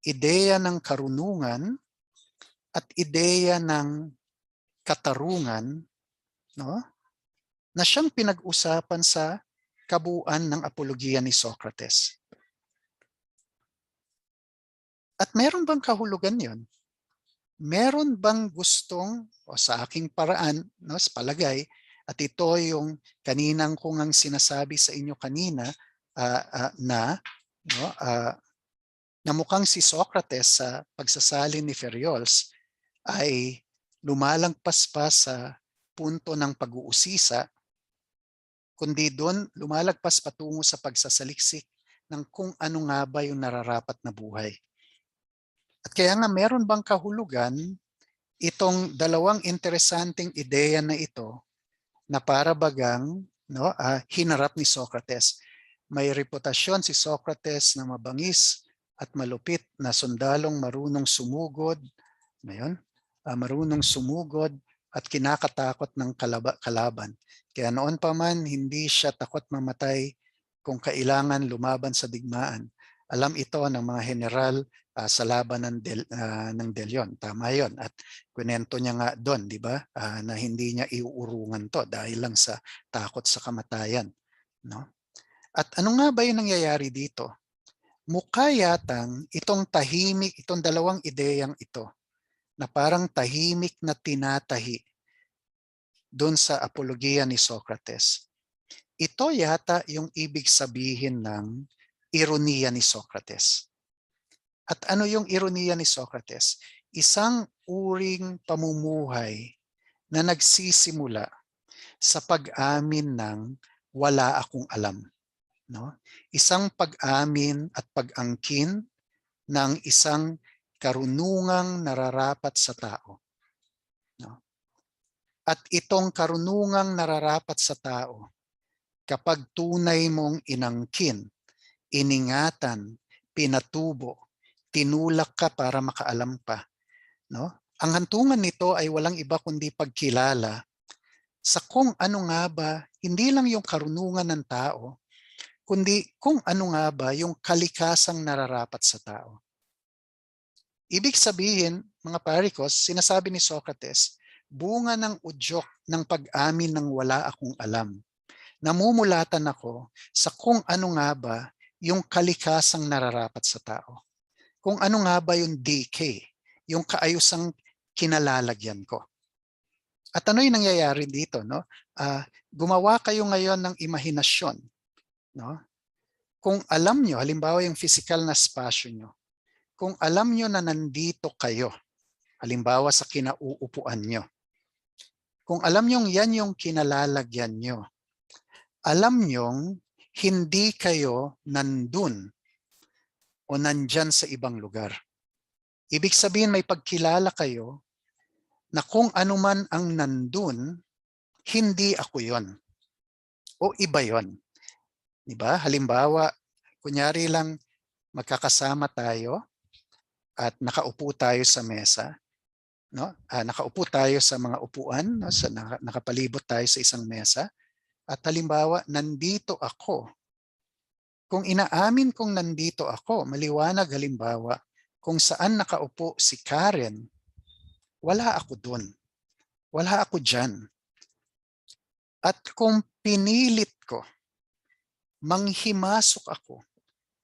ideya ng karunungan at ideya ng katarungan, no? Na siyang pinag-usapan sa kabuuan ng apologiya ni Socrates. At meron bang kahulugan yon? Meron bang gustong, o sa aking paraan, no, sa palagay, at ito yung kaninang kong ang sinasabi sa inyo kanina no, na mukhang si Socrates sa pagsasalin ni Ferriols ay lumalagpas pa sa punto ng pag-uusisa, kundi doon lumalagpas patungo sa pagsasaliksik ng kung ano nga ba yung nararapat na buhay. At kaya nga meron bang kahulugan itong dalawang interesanting ideya na ito na para bagang no, hinarap ni Socrates. May reputasyon si Socrates na mabangis at malupit na sundalong marunong sumugod, ngayon, marunong sumugod at kinakatakot ng kalaban. Kaya noon pa man, hindi siya takot mamatay kung kailangan lumaban sa digmaan. Alam ito ng mga general sa laban ng De Leon. Tama yon. At kwento niya nga doon, di ba, na hindi niya iuurungan to dahil lang sa takot sa kamatayan. No? At ano nga ba yung nangyayari dito? Mukha yatang itong tahimik, itong dalawang ideyang ito, na parang tahimik na tinatahi doon sa apologiya ni Socrates. Ito yata yung ibig sabihin ng ironiya ni Socrates. At ano yung ironiya ni Socrates? Isang uring pamumuhay na nagsisimula sa pag-amin ng wala akong alam. No? Isang pag-amin at pag-angkin ng isang karunungang nararapat sa tao. No? At itong karunungang nararapat sa tao, kapag tunay mong inangkin, iningatan, pinatubo, tinulak ka para makaalam pa. No? Ang hantungan nito ay walang iba kundi pagkilala sa kung ano nga ba, hindi lang yung karunungan ng tao, kundi kung ano nga ba yung kalikasang nararapat sa tao. Ibig sabihin, mga parikos, sinasabi ni Socrates, bunga ng udyok ng pag-amin ng wala akong alam. Namumulatan ako sa kung ano nga ba yung kalikasang nararapat sa tao. Kung ano nga ba yung decay, yung kaayusang kinalalagyan ko. At ano yung nangyayari dito? No? Gumawa kayo ngayon ng imahinasyon. No? kung alam nyo, halimbawa yung physical na spasyo nyo, kung alam nyo na nandito kayo, halimbawa sa kinauupuan nyo, kung alam nyo yan yung kinalalagyan nyo, alam nyong hindi kayo nandun o nandyan sa ibang lugar. Ibig sabihin may pagkilala kayo na kung ano man ang nandun, hindi ako yon o iba yon. Diba? Halimbawa, kunyari lang magkakasama tayo at nakaupo tayo sa mesa. No? Nakaupo tayo sa mga upuan, no? Nakapalibot tayo sa isang mesa. At halimbawa, nandito ako. Kung inaamin kong nandito ako, maliwanag halimbawa, kung saan nakaupo si Karen, wala ako dun. Wala ako dyan. At kung pinilit ko, manghimasok ako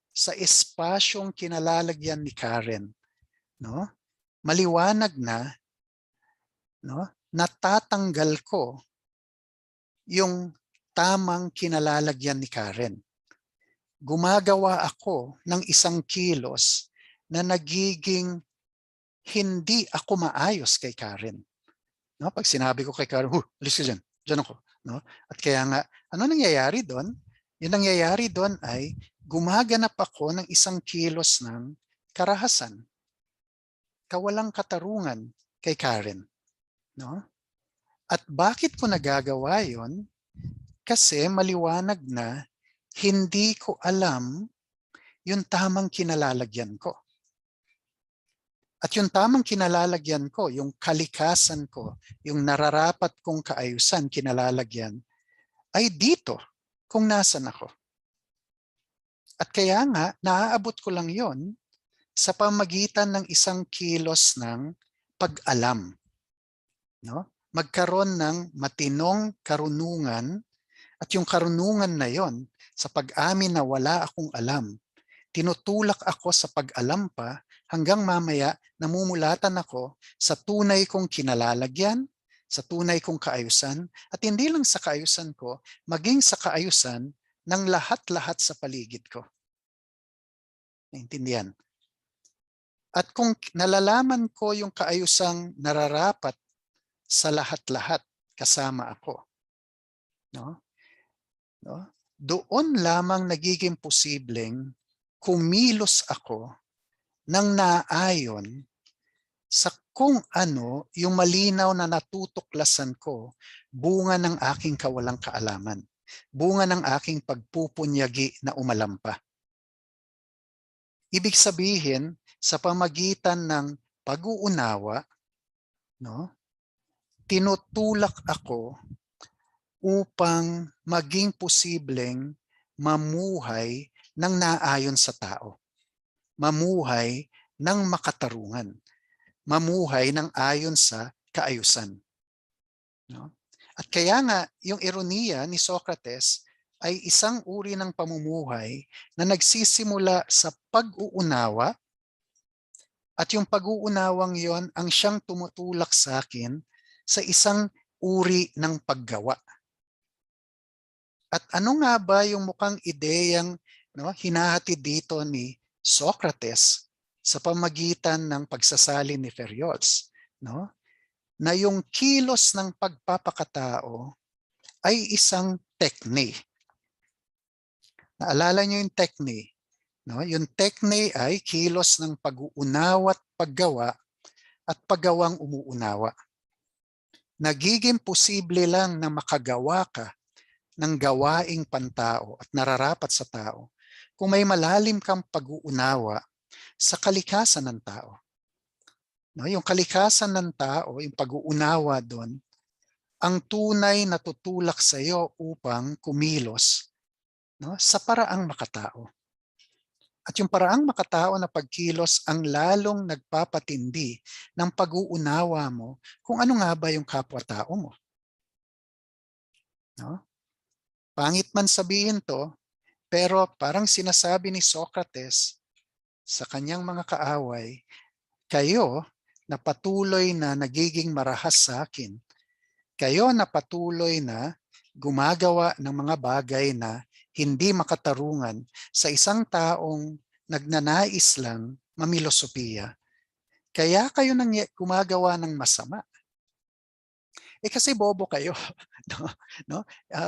sa espasyong kinalalagyan ni Karen, no? Maliwanag na, no? Natatanggal ko yung tamang kinalalagyan ni Karen. Gumagawa ako ng isang kilos na nagiging hindi ako maayos kay Karen. No? Pag sinabi ko kay Karen, alis ka dyan, dyan ako. No? At kaya nga, ano nangyayari doon? Yung nangyayari doon ay gumaganap ako ng isang kilos ng karahasan, kawalang katarungan kay Karen. No? At bakit ko nagagawa yon? Kasi maliwanag na hindi ko alam yung tamang kinalalagyan ko. At yung tamang kinalalagyan ko, yung kalikasan ko, yung nararapat kong kaayusan, kinalalagyan, ay dito kung nasan ako. At kaya nga, naaabot ko lang yon sa pamagitan ng isang kilos ng pag-alam. No? Magkaroon ng matinong karunungan at yung karunungan na yon sa pag-amin na wala akong alam, tinutulak ako sa pag-alam pa hanggang mamaya namumulatan ako sa tunay kong kinalalagyan, sa tunay kong kaayusan, at hindi lang sa kaayusan ko, maging sa kaayusan ng lahat-lahat sa paligid ko. Naintindihan? At kung nalalaman ko yung kaayusang nararapat sa lahat-lahat kasama ako, no? No? Doon lamang nagiging posibleng kumilos ako ng naayon sa kung ano yung malinaw na natutuklasan ko, bunga ng aking kawalang kaalaman, bunga ng aking pagpupunyagi na umalampa. Ibig sabihin, sa pamagitan ng pag-uunawa, no, tinutulak ako upang maging posibleng mamuhay ng naayon sa tao. Mamuhay ng makatarungan. Mamuhay ng ayon sa kaayusan. No? At kaya nga, yung ironiya ni Socrates ay isang uri ng pamumuhay na nagsisimula sa pag-uunawa, at yung pag-uunawang yon ang siyang tumutulak sa akin sa isang uri ng paggawa. At ano nga ba yung mukhang ideyang hinahatid dito ni Socrates sa pamagitan ng pagsasalin ni Ferriols? No? Na yung kilos ng pagpapakatao ay isang tekne. Naalala nyo yung tekne? No? Yung tekne ay kilos ng pag-uunawa at paggawa at paggawang umuunawa. Nagiging posible lang na makagawa ka ng gawaing pantao at nararapat sa tao kung may malalim kang pag-uunawa sa kalikasan ng tao. No, yung kalikasan ng tao, yung pag-uunawa doon, ang tunay na tutulak sa iyo upang kumilos, no, sa paraang makatao. At yung paraang makatao na pagkilos ang lalong nagpapatindi ng pag-uunawa mo kung ano nga ba yung kapwa-tao mo. No? Pangit man sabihin to, pero parang sinasabi ni Socrates sa kanyang mga kaaway, kayo na patuloy na nagiging marahas sa akin, kayo na patuloy na gumagawa ng mga bagay na hindi makatarungan sa isang taong nagnanais lang mamilosopiya. Kaya kayo gumagawa ng masama. Kasi bobo kayo. No? No?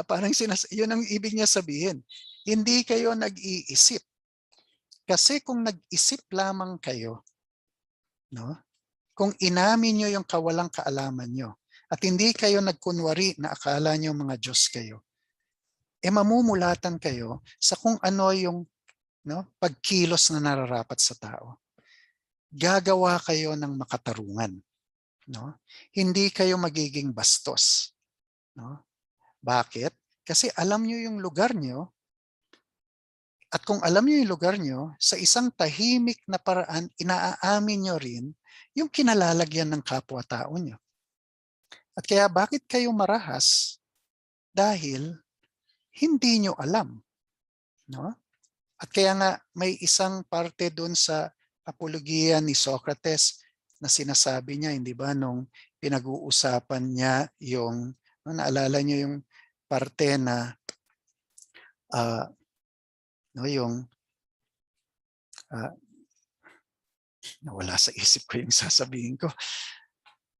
Parang yun ang ibig niya sabihin. Hindi kayo nag-iisip. Kasi kung nag-isip lamang kayo, no? Kung inamin nyo yung kawalang kaalaman nyo, at hindi kayo nagkunwari na akala nyo mga Diyos kayo, mamumulatan kayo sa kung ano yung pagkilos na nararapat sa tao. Gagawa kayo ng makatarungan. No? Hindi kayo magiging bastos. No? Bakit? Kasi alam nyo yung lugar nyo, at kung alam nyo yung lugar nyo, sa isang tahimik na paraan, inaaamin nyo rin yung kinalalagyan ng kapwa-tao nyo. At kaya bakit kayo marahas? Dahil hindi nyo alam. No? At kaya nga may isang parte doon sa apologia ni Socrates na sinasabi niya, hindi ba, nung pinag-uusapan niya yung, naalala niyo yung parte na yung nawala sa isip ko yung sasabihin ko.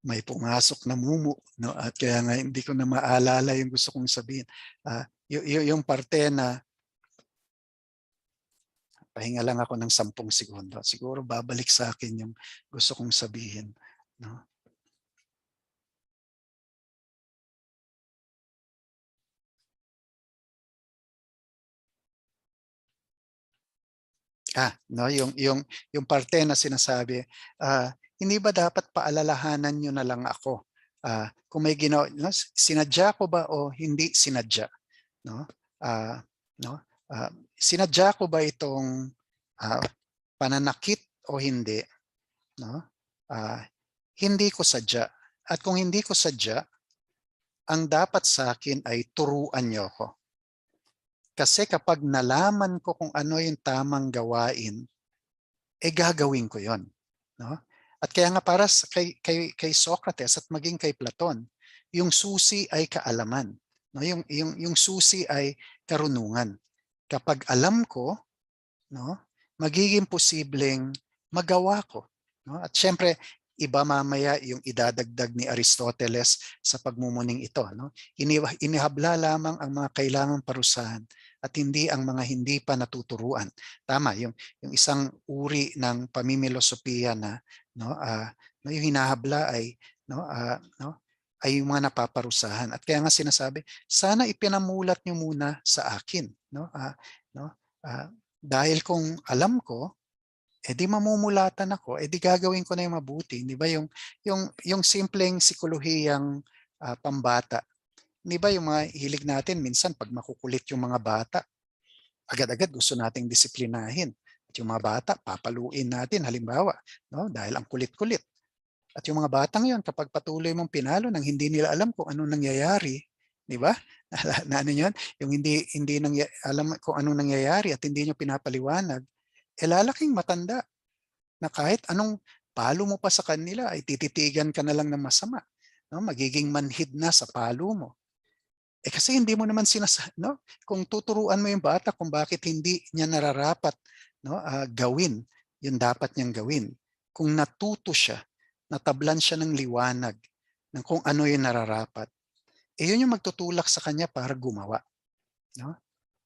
May pumasok na mumu, no? At kaya nga hindi ko na maalala yung gusto kong sabihin. Yung parte na pahinga lang ako ng 10 segundo. Siguro babalik sa akin yung gusto kong sabihin. No? Yung parte na sinasabi, hindi ba dapat paalalahanan nyo na lang ako kung may ginawa, sinadya ko ba o hindi sinadya? No? Sinadya ko ba itong pananakit o hindi? No? Hindi ko sadya. At kung hindi ko sadya, ang dapat sa akin ay turuan niyo ako. Kasi kapag nalaman ko kung ano yung tamang gawain, gagawin ko yon. No? At kaya nga para kay Socrates at maging kay Platon, yung susi ay kaalaman. No? Yung susi ay karunungan. Kapag alam ko, no, magiging posibleng magawa ko. No? At syempre, iba mamaya yung idadagdag ni Aristoteles sa pagmumuning ito. No? Inihabla lamang ang mga kailangang parusahan at hindi ang mga hindi pa natuturuan. Tama, yung isang uri ng pamimilosopiya na yung hinahabla ay ay yung mga napaparusahan. At kaya nga sinasabi, sana ipinamulat nyo muna sa akin. Dahil kung alam ko, di mamumulatan ako, di gagawin ko na yung mabuti. Di ba yung simpleng psikolohiyang pambata. Di ba yung mga hilig natin, minsan pag makukulit yung mga bata, agad-agad gusto nating disiplinahin. At yung mga bata, papaluin natin, halimbawa, no? Dahil ang kulit-kulit. At yung mga batang yon, kapag patuloy mong pinalo nang hindi nila alam kung anong nangyayari, di ba? Na ano yun? Yung hindi alam kung anong nangyayari at hindi nyo pinapaliwanag, lalaking matanda na kahit anong palo mo pa sa kanila ay tititigan ka na lang ng masama. No? Magiging manhid na sa palo mo. Kasi hindi mo naman no? Kung tuturuan mo yung bata kung bakit hindi niya nararapat gawin yung dapat niyang gawin. Kung natuto siya, natablan siya ng liwanag ng kung ano yung nararapat, yun yung magtutulak sa kanya para gumawa. No?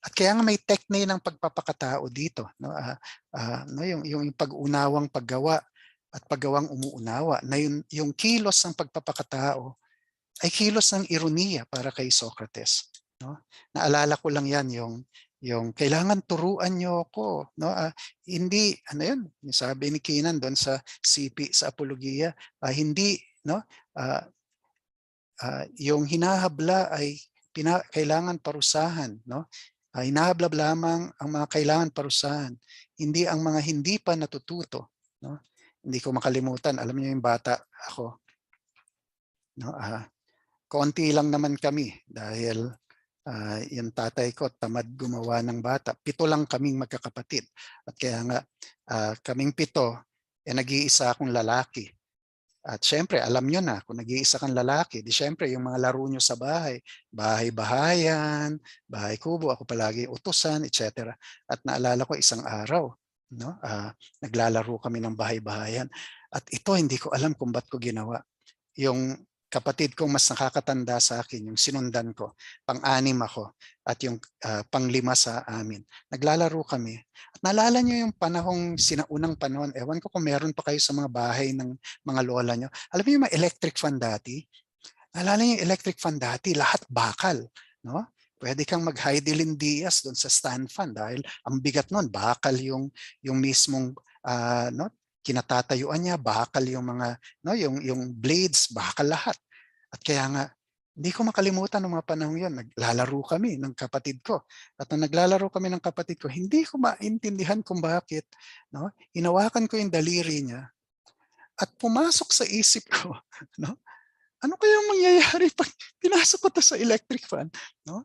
At kaya nga may technique ng pagpapakatao dito. No? Yung pag-unawang paggawa at paggawang umuunawa na yung kilos ng pagpapakatao ay kilos ng ironiya para kay Socrates. No? Naalala ko lang yan yung kailangan turuan niyo ako. No? Hindi, yun, sabi ni Keenan doon sa CP, sa Apologia, hindi, no? Yung hinahabla ay kailangan parusahan. No? Hinahabla lamang ang mga kailangan parusahan, hindi ang mga hindi pa natututo. No? Hindi ko makalimutan, alam niyo yung bata ako. No? Konti lang naman kami dahil yung tatay ko tamad gumawa ng bata. 7 lang kaming magkakapatid. At kaya nga kaming 7, nag-iisa akong lalaki. At syempre, alam nyo na, kung nag-iisa kang lalaki, di syempre, yung mga laro nyo sa bahay, bahay-bahayan, bahay kubo, ako palagi utusan, etc. At naalala ko isang araw, no? Naglalaro kami ng bahay-bahayan. At ito, hindi ko alam kung ba't ko ginawa. Yung kapatid kong mas nakakatanda sa akin, yung sinundan ko, pang-anim ako, at yung pang-lima sa amin. Naglalaro kami. At naalala nyo yung panahong sinaunang panahon, ewan ko kung meron pa kayo sa mga bahay ng mga lola nyo. Alam niyo yung mga electric fan dati? Naalala niyo yung electric fan dati, lahat bakal, no? Pwede kang mag-Heidelin Diaz doon sa stand fan dahil ang bigat nun, bakal yung mismong no, kinatatayuan niya, bakal yung mga no, yung blades, bakal lahat. At kaya nga hindi ko makalimutan ng mga panahon yon. Naglalaro kami ng kapatid ko. At nung naglalaro kami ng kapatid ko, hindi ko maintindihan kung bakit, no? Hinawakan ko yung daliri niya at pumasok sa isip ko, no? Ano kayang mangyayari pag pinasok ko 'to sa electric fan, no?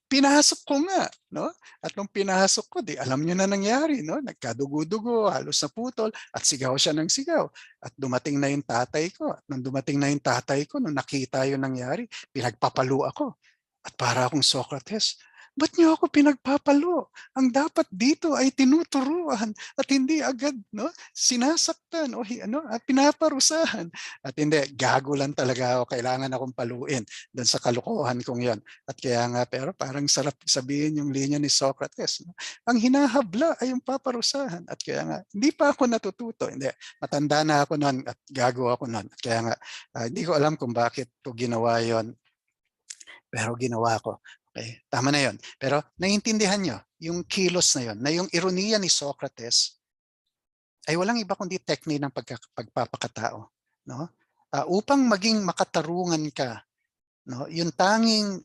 Pinasok ko nga, no? At nung pinasok ko, di alam niyo na nangyari, no? Nagkadugo-dugo, halos naputol, at sigaw siya ng sigaw. At dumating na yung tatay ko. At nung dumating na yung tatay ko, nung nakita yung nangyari, pinagpapalo ako. At para akong Socrates, ba't niyo ako pinagpapalo? Ang dapat dito ay tinuturuan at hindi agad no, sinasaktan o at pinaparusahan. At hindi, gago lang talaga ako. Kailangan akong paluin doon sa kalokohan kong yon. At kaya nga, pero parang sarap sabihin yung linya ni Socrates. No? Ang hinahabla ay yung paparusahan. At kaya nga, hindi pa ako natututo. Hindi, matanda na ako noon at gago ako noon. At kaya nga, hindi ko alam kung bakit ko ginawa yon. Pero ginawa ko. Okay, tama na yon. Pero naiintindihan nyo, yung kilos na yon, na yung ironiya ni Socrates ay walang iba kundi technique ng pagpapakatao. No? Upang maging makatarungan ka, no, yung tanging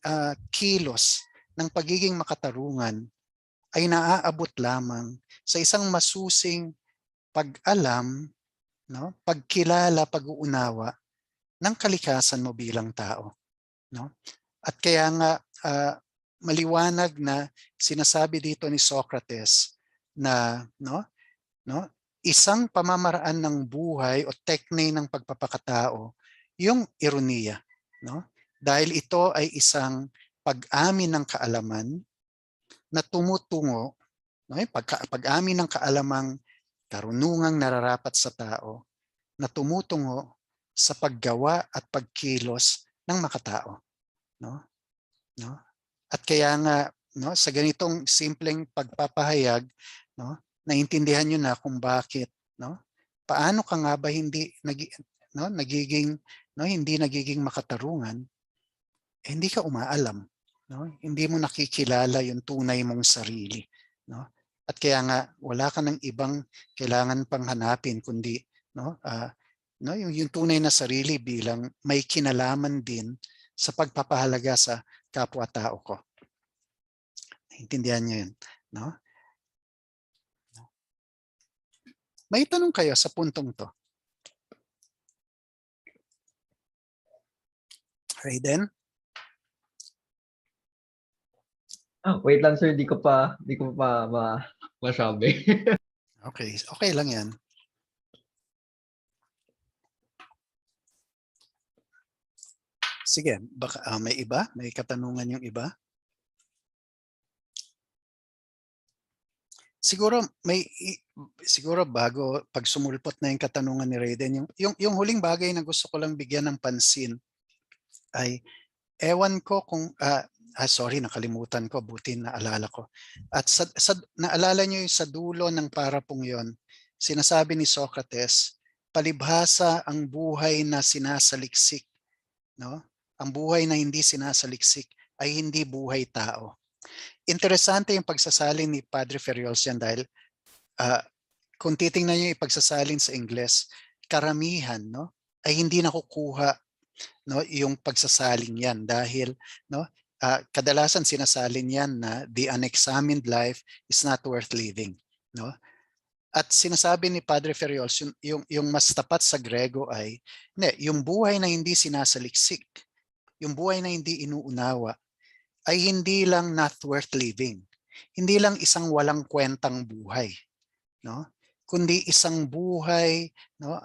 kilos ng pagiging makatarungan ay naaabot lamang sa isang masusing pag-alam, no, pagkilala, pag-uunawa ng kalikasan mo bilang tao. No? At kaya nga maliwanag na sinasabi dito ni Socrates na no, isang pamamaraan ng buhay o tekne ng pagpapakatao yung ironiya, no? Dahil ito ay isang pag-amin ng kaalaman na tumutungo, no, pag-amin ng kaalamang karunungang nararapat sa tao na tumutungo sa paggawa at pagkilos ng makatao, no? No? At kaya nga no, sa ganitong simpleng pagpapahayag, no, naintindihan niyo na kung bakit, no? Paano ka nga ba nagiging no, hindi nagiging makatarungan? Hindi ka umaalam, no? Hindi mo nakikilala yung tunay mong sarili, no? At kaya nga wala ka ng ibang kailangan pang hanapin kundi no, no, yung tunay na sarili bilang may kinalaman din sa pagpapahalaga sa kapwa-tao ko. Naintindihan niyo yun, no? May tanong kayo sa puntong to. Raiden? Wait lang sir, di ko pa masabi. Okay, okay lang yan. Sige, baka may iba? May katanungan yung iba? Siguro bago pag sumulpot na yung katanungan ni Raiden, yung huling bagay na gusto ko lang bigyan ng pansin ay ewan ko kung sorry, nakalimutan ko, buti naalala ko. At naalala niyo yung sa dulo ng parapong yon, sinasabi ni Socrates, palibhasa ang buhay na sinasaliksik, no? Ang buhay na hindi sinasaliksik ay hindi buhay tao. Interesante yung pagsasalin ni Padre Ferriols yan dahil kung titingnan niyo yung pagsasalin sa Ingles, karamihan no, ay hindi nakukuha no, yung pagsasalin yan dahil no, kadalasan sinasalin yan na the unexamined life is not worth living. No? At sinasabi ni Padre Ferriols, yung mas tapat sa Grego ay, yung buhay na hindi sinasaliksik, yung buhay na hindi inuunawa, ay hindi lang not worth living. Hindi lang isang walang kwentang buhay, no? Kundi isang buhay, no,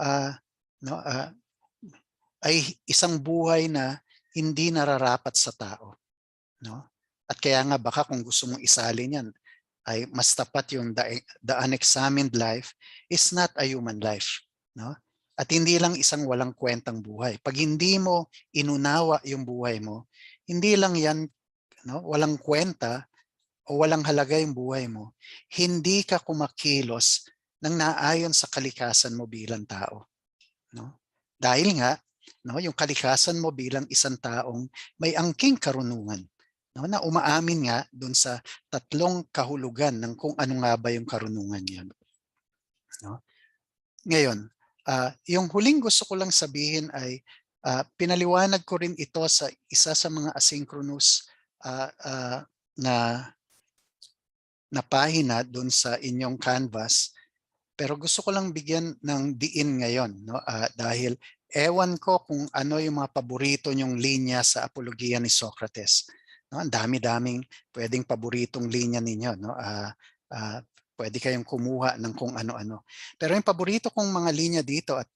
ay isang buhay na hindi nararapat sa tao, no? At kaya nga baka kung gusto mong isalin 'yan, ay mas tapat yung the unexamined life is not a human life, no? At hindi lang isang walang kwentang buhay. 'Pag hindi mo inunawa yung buhay mo, hindi lang 'yan, no, walang kwenta o walang halaga yung buhay mo, hindi ka kumakilos ng naayon sa kalikasan mo bilang tao, no? Dahil nga, no, yung kalikasan mo bilang isang taong may angking karunungan, no, na umaamin nga dun sa tatlong kahulugan ng kung ano nga ba yung karunungan yun, no? Ngayon, yung huling gusto ko lang sabihin ay pinaliwanag ko rin ito sa isa sa mga asynchronous na pahina dun sa inyong Canvas. Pero gusto ko lang bigyan ng diin ngayon, no? Dahil ewan ko kung ano yung mga paborito niyong linya sa Apologia ni Socrates. No? Ang dami-daming pwedeng paboritong linya ninyo. No? Pwede kayong kumuha ng kung ano-ano. Pero yung paborito kong mga linya dito at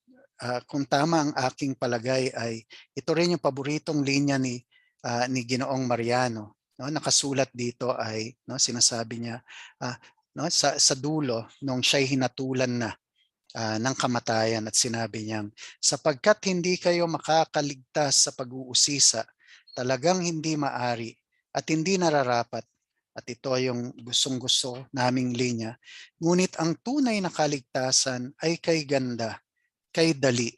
kung tama ang aking palagay ay ito rin yung paboritong linya ni Ginoong Mariano. No? Nakasulat dito ay, no, sinasabi niya, no, sa dulo nung siya'y hinatulan na ng kamatayan at sinabi niyang, sapagkat hindi kayo makakaligtas sa pag-uusisa, talagang hindi maari at hindi nararapat, at ito yung gustong-gusto naming linya, ngunit ang tunay na kaligtasan ay kay ganda, kay dali,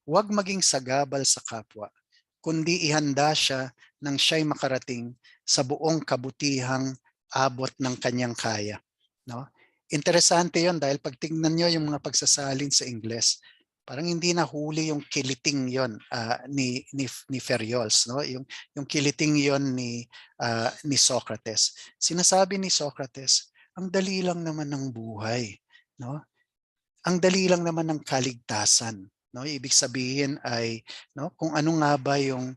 huwag maging sagabal sa kapwa, kundi ihanda siya nang siya'y makarating sa buong kabutihang abot ng kanyang kaya. No? Interesante yon dahil pag tingnan nyo yung mga pagsasalin sa Ingles, parang hindi nahuli yung kiliting yon ni Ferriols. No? Yung kiliting yon ni Socrates. Sinasabi ni Socrates, ang dali lang naman ng buhay. No? Ang dali lang naman ng kaligtasan. No, ibig sabihin ay, no, kung ano nga ba yung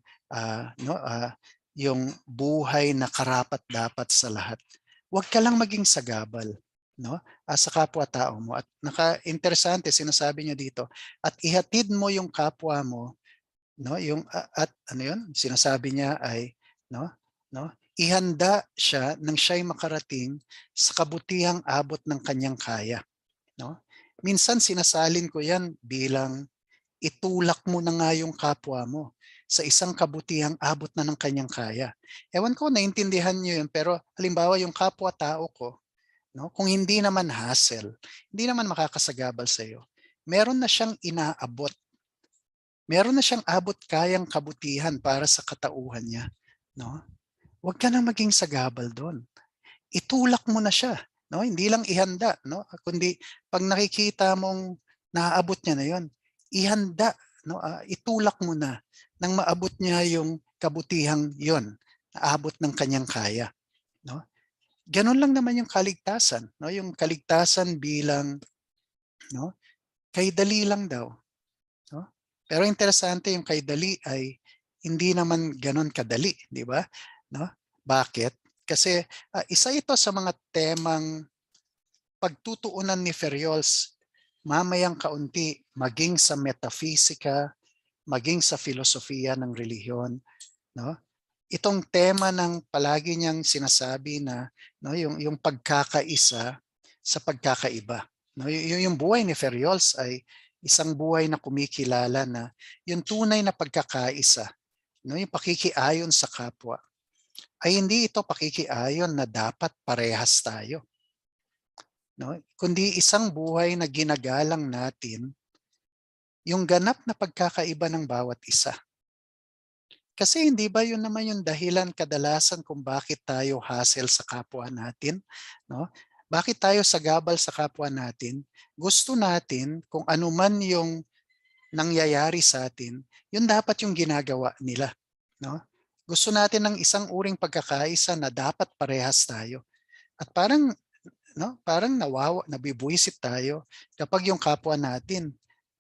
yung buhay na karapat-dapat sa lahat. Huwag ka lang maging sagabal, no? Sa kapwa-tao mo. At naka-interesante sinasabi niya dito, at ihatid mo yung kapwa mo, no, yung at ano yun? Sinasabi niya ay, no, ihanda siya nang siya'y makarating sa kabutihang abot ng kanyang kaya, no? Minsan sinasalin ko 'yan bilang itulak mo na nga yung kapwa mo sa isang kabutihang abot na ng kanyang kaya. Ewan ko naintindihan niyo 'yun, pero halimbawa yung kapwa-tao ko, no, kung hindi naman hassle, hindi naman makakasagabal sa iyo, meron na siyang inaabot. Meron na siyang abot kayang kabutihan para sa katauhan niya, no? Huwag ka na maging sagabal do'n. Itulak mo na siya, no? Hindi lang ihanda, no? Kundi 'pag nakikita mong naaabot niya na 'yon, ihanda, no? Itulak mo na nang maabot niya yung kabutihang 'yon, naabot ng kanyang kaya, no? Gano'n lang naman yung kaligtasan, no? Yung kaligtasan bilang, no, kay dali lang daw, no? Pero interesante yung kay dali ay hindi naman gano'n kadali, 'di ba? No? Bakit? Kasi isa ito sa mga temang pagtutuunan ni Ferriols mamayang kaunti maging sa metafisika, maging sa filosofiya ng relihiyon, no? Itong tema ng palagi niyang sinasabi na, no, yung pagkakaisa sa pagkakaiba, no? Yung buhay ni Ferriols ay isang buhay na kumikilala na yung tunay na pagkakaisa, no, yung pakikiayon sa kapwa ay hindi ito pakikiayon na dapat parehas tayo, no? Kundi isang buhay na ginagalang natin yung ganap na pagkakaiba ng bawat isa. Kasi hindi ba yun naman yung dahilan kadalasan kung bakit tayo hassle sa kapwa natin, no? Bakit tayo sagabal sa kapwa natin? Gusto natin kung ano man yung nangyayari sa atin, yun dapat yung ginagawa nila, no? Gusto natin ng isang uring pagkakaisa na dapat parehas tayo. At parang, no, parang nabibwisit tayo kapag yung kapwa natin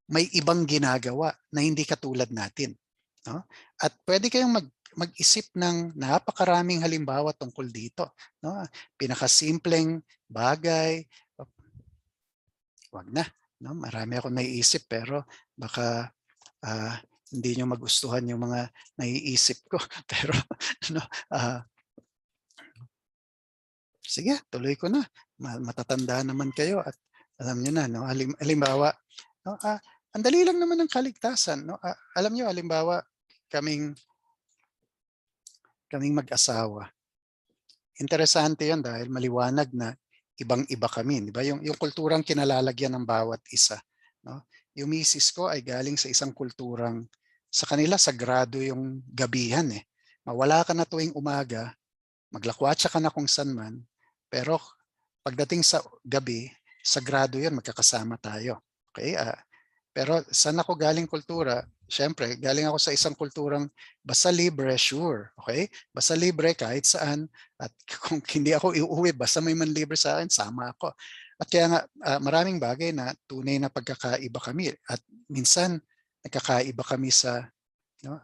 may ibang ginagawa na hindi katulad natin, no? At pwede kayong mag-isip ng napakaraming halimbawa tungkol dito, no? Pinakasimpleng bagay, wag na, no? Marami akong naiisip pero baka hindi niyo magustuhan yung mga naiisip ko pero ano, sige tuloy ko na. Matatanda naman kayo at alam niyo na 'no, halimbawa 'no, ang dali lang naman ng kaligtasan 'no, alam niyo halimbawa kaming kaming mag-asawa, interesante 'yun dahil maliwanag na ibang-iba kami, 'di ba? Yung kulturang kinalalagyan ng bawat isa, 'no? Yung misis ko ay galing sa isang kulturang sa kanila sagrado yung gabihan, eh. Mawala ka na tuwing umaga, maglakwatsa ka na kung saan man, pero pagdating sa gabi, sagrado 'yun, magkakasama tayo, okey? Pero saan ako galing kultura, siyempre galing ako sa isang kulturang basta libre, sure, okey? Basta libre kahit saan at kung hindi ako iuuwi basta may manlibre sa'kin, sama ako. At kaya nga, maraming bagay na tunay na pagkakaiba kami at minsan nagkakaiba kami sa 'no,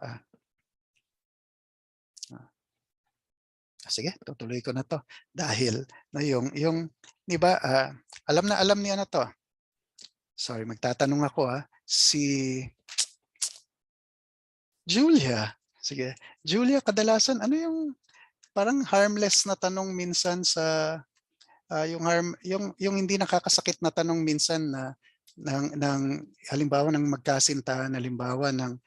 sige tutuloy ko na 'to dahil na yung 'di ba, alam na alam ni ano 'to, sorry magtatanong ako, si Julia, sige. Julia, kadalasan ano yung parang harmless na tanong minsan sa, yung hindi nakakasakit na tanong minsan na ng halimbawa ng magkasintahan, halimbawa ng,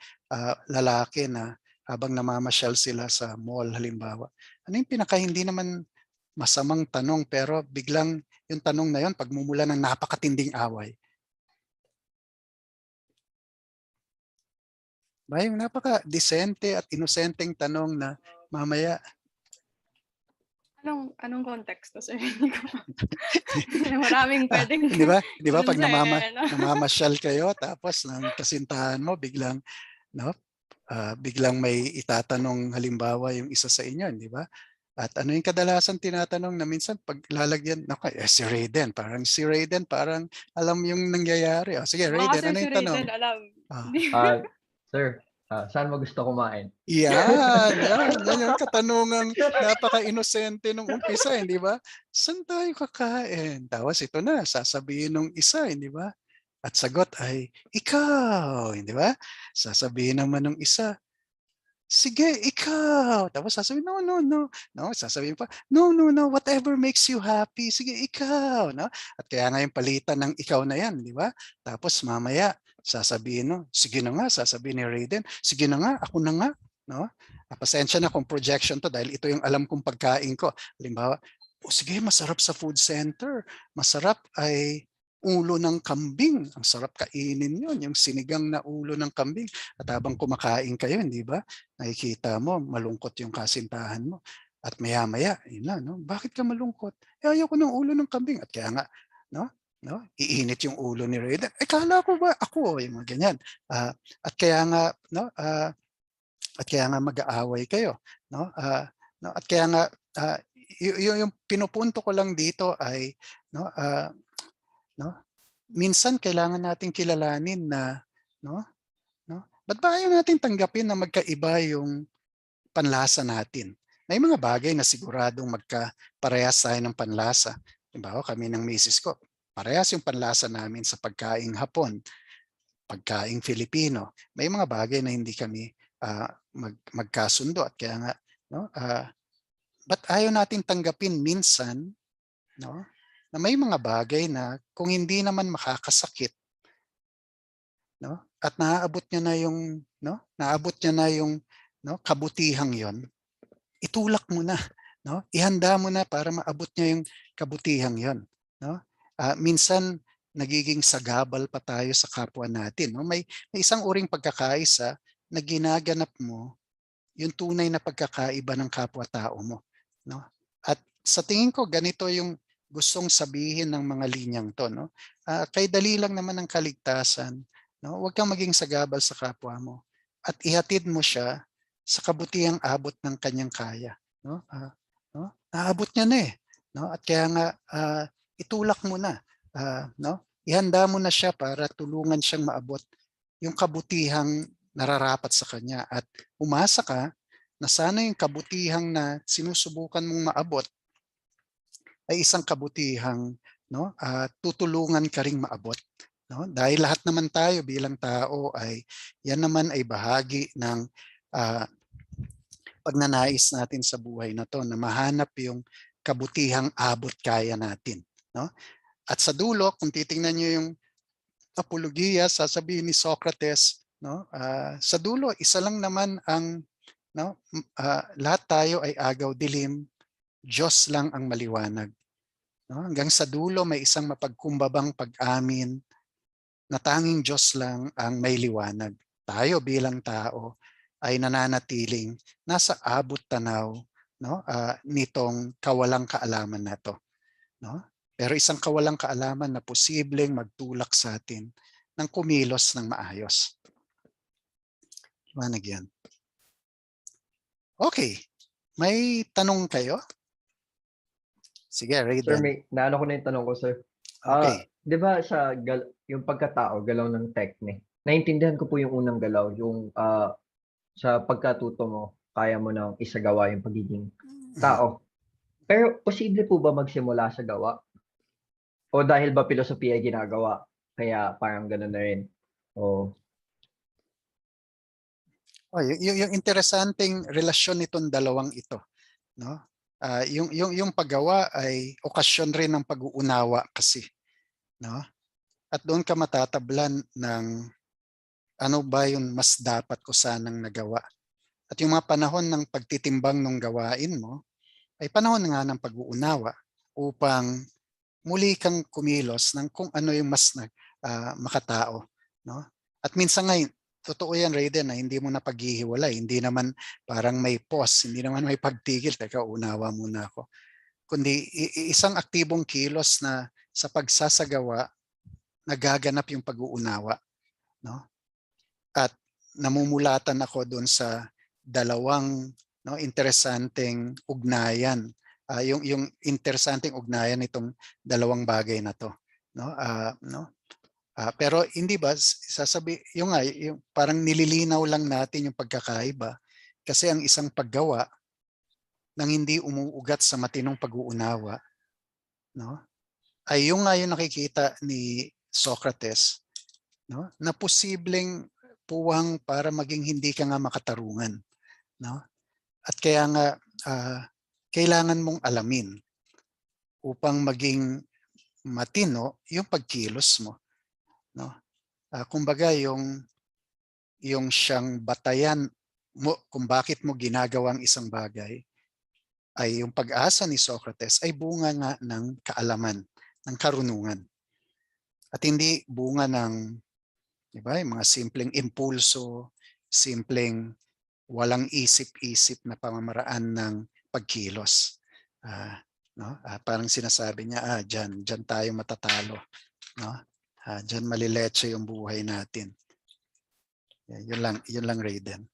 lalaki na habang namamasyal sila sa mall halimbawa. Ano yung pinaka hindi naman masamang tanong pero biglang yung tanong na yun pagmumula ng napakatinding away? Ba yung napaka-disente at inosenteng tanong na mamaya Anong konteksto, sir? Hindi ko maraming puwedeng 'di ba 'pag answer, eh, 'no? namamasyal kayo tapos ng kasintahan mo biglang 'no, biglang may itatanong halimbawa yung isa sa inyo, 'di ba? At ano yung kadalasan tinatanong na minsan 'pag lalagyan naku, si Raiden parang alam yung nangyayari. Oh, sige Baka Raiden, sir ano si yung tanong? Raiden alam. Ah, Hindi. Sir, saan mo gusto kumain? yan yung katanungang napaka-inosente nung umpisa, hindi ba? "Saan tayo kakain?" Tapos ito na sasabihin nung isa, hindi ba? At sagot ay, "Ikaw," hindi ba? Sasabihin naman nung isa, "Sige, ikaw." Tapos sasabihin, "No, no, no." No, sasabihin pa, "No, no, no, whatever makes you happy. Sige, ikaw." No? At kaya nga yung palitan ng ikaw na yan, di ba? Tapos mamaya, sasabihin no, sige na nga, sasabihin ni Raiden, sige na nga, ako na nga. No? Pasensya na kung projection to dahil ito yung alam kong pagkain ko. Halimbawa, o sige, masarap sa food center. Masarap ay ulo ng kambing. Ang sarap kainin yun, yung sinigang na ulo ng kambing. At habang kumakain kayo, hindi ba? Nakikita mo malungkot yung kasintahan mo at maya-maya yun na 'no, "Bakit ka malungkot?" "Eh, ayoko ng ulo ng kambing." At kaya nga 'no, iinit yung ulo ni Raiden, "Eh, akala ko ba ako?" Yung mga ganyan. At kaya nga 'no, at kaya nga mag-aaway kayo 'no, 'no at kaya nga, yung pinupunto ko lang dito ay 'no, 'no, minsan kailangan nating kilalanin na 'no, 'no, ba't ba ayaw natin tanggapin na magkaiba yung panlasa natin. May mga bagay na siguradong magkaparehas tayo ng panlasa. Halimbawa kami ng misis ko, parehas yung panlasa namin sa pagkaing Hapon, pagkaing Filipino. May mga bagay na hindi kami magkasundo at kaya nga no, ba't ayaw natin tanggapin minsan no, na may mga bagay na kung hindi naman makakasakit no, at naaabot niya na yung no, naabot niya na yung no, kabutihang 'yon. Itulak mo na, 'no? Ihanda mo na para maabot niya yung kabutihang 'yon, 'no? Minsan nagiging sagabal pa tayo sa kapwa natin, 'no? May isang uring pagkakaisa na ginaganap mo yung tunay na pagkakaiba ng kapwa-tao mo, 'no? At sa tingin ko ganito yung gustong sabihin ng mga linyang 'to, 'no? Kay dali lang naman ang kaligtasan, 'no? Huwag kang maging sagabal sa kapwa mo at ihatid mo siya sa kabutihang abot ng kanyang kaya, 'no? 'No, naabot niya na, eh, 'no? At kaya nga, itulak mo na, 'no? Ihanda mo na siya para tulungan siyang maabot yung kabutihang nararapat sa kanya at umasa ka na sana yung kabutihang na sinusubukan mong maabot ay isang kabutihang 'no, tutulungan ka ring maabot, no? Dahil lahat naman tayo bilang tao ay yan naman ay bahagi ng ah, pagnanais natin sa buhay na to, na mahanap yung kabutihang abot kaya natin, no? At sa dulo, kung titingnan niyo yung apologia, sasabihin ni Socrates, no? Sa dulo, isa lang naman ang, no? Lahat tayo ay agaw dilim, Diyos lang ang maliwanag. No? Hanggang sa dulo, may isang mapagkumbabang pag-amin na tanging Diyos lang ang may liwanag. Tayo bilang tao ay nananatiling nasa abot tanaw, no? Nitong kawalang kaalaman na to, no? Pero isang kawalang kaalaman na posibleng magtulak sa atin ng kumilos ng maayos. Liwanag yan. Okay. May tanong kayo? Sige, Sir, Raiden. naano ko na yung tanong ko, sir. Okay. Di ba yung pagkatao, galaw ng tekne, naintindihan ko po yung unang galaw, yung sa pagkatuto mo, kaya mo nang isagawa yung pagiging tao. Pero posible po ba magsimula sa gawa? O dahil ba filosofiya ginagawa, kaya parang gano'n na rin? O Yung interesanteng relasyon nitong dalawang ito, no? Yung paggawa ay okasyon rin ng pag-uunawa kasi, no? At doon ka matatablan ng ano ba yung mas dapat ko sanang nagawa. At yung mga panahon ng pagtitimbang ng gawain mo ay panahon nga ng pag-uunawa upang muli kang kumilos ng kung ano yung mas makatao, no? At minsan nga, totoo yan, Raiden, na hindi mo na paghihiwalay. Hindi naman parang may pause, hindi naman may pagtigil. Teka, unawa muna ako. Kundi isang aktibong kilos na sa pagsasagawa, nagaganap yung pag-uunawa, no? At namumulatan ako doon sa dalawang, no, interesanteng ugnayan. Yung interesanteng ugnayan nitong dalawang bagay na to, no? Pero hindi ba yung parang nililinaw lang natin yung pagkakaiba kasi ang isang paggawa nang hindi umuugat sa matinong pag-uunawa, no? Ay yung nga yung nakikita ni Socrates, no? Na posibleng puwang para maging hindi ka nga makatarungan, no? At kaya nga kailangan mong alamin upang maging matino yung pagkilos mo, no? Kumbaga yung siyang batayan mo kung bakit mo ginagawang isang bagay ay yung pag-asa ni Socrates ay bunga nga ng kaalaman, ng karunungan. At hindi bunga ng, di ba, yung mga simpleng impulso, simpleng walang isip-isip na pamamaraan ng pagkilos. No? Parang sinasabi niya, dyan tayo matatalo. No? Dyan malileche yung buhay natin. Yun lang, Raiden.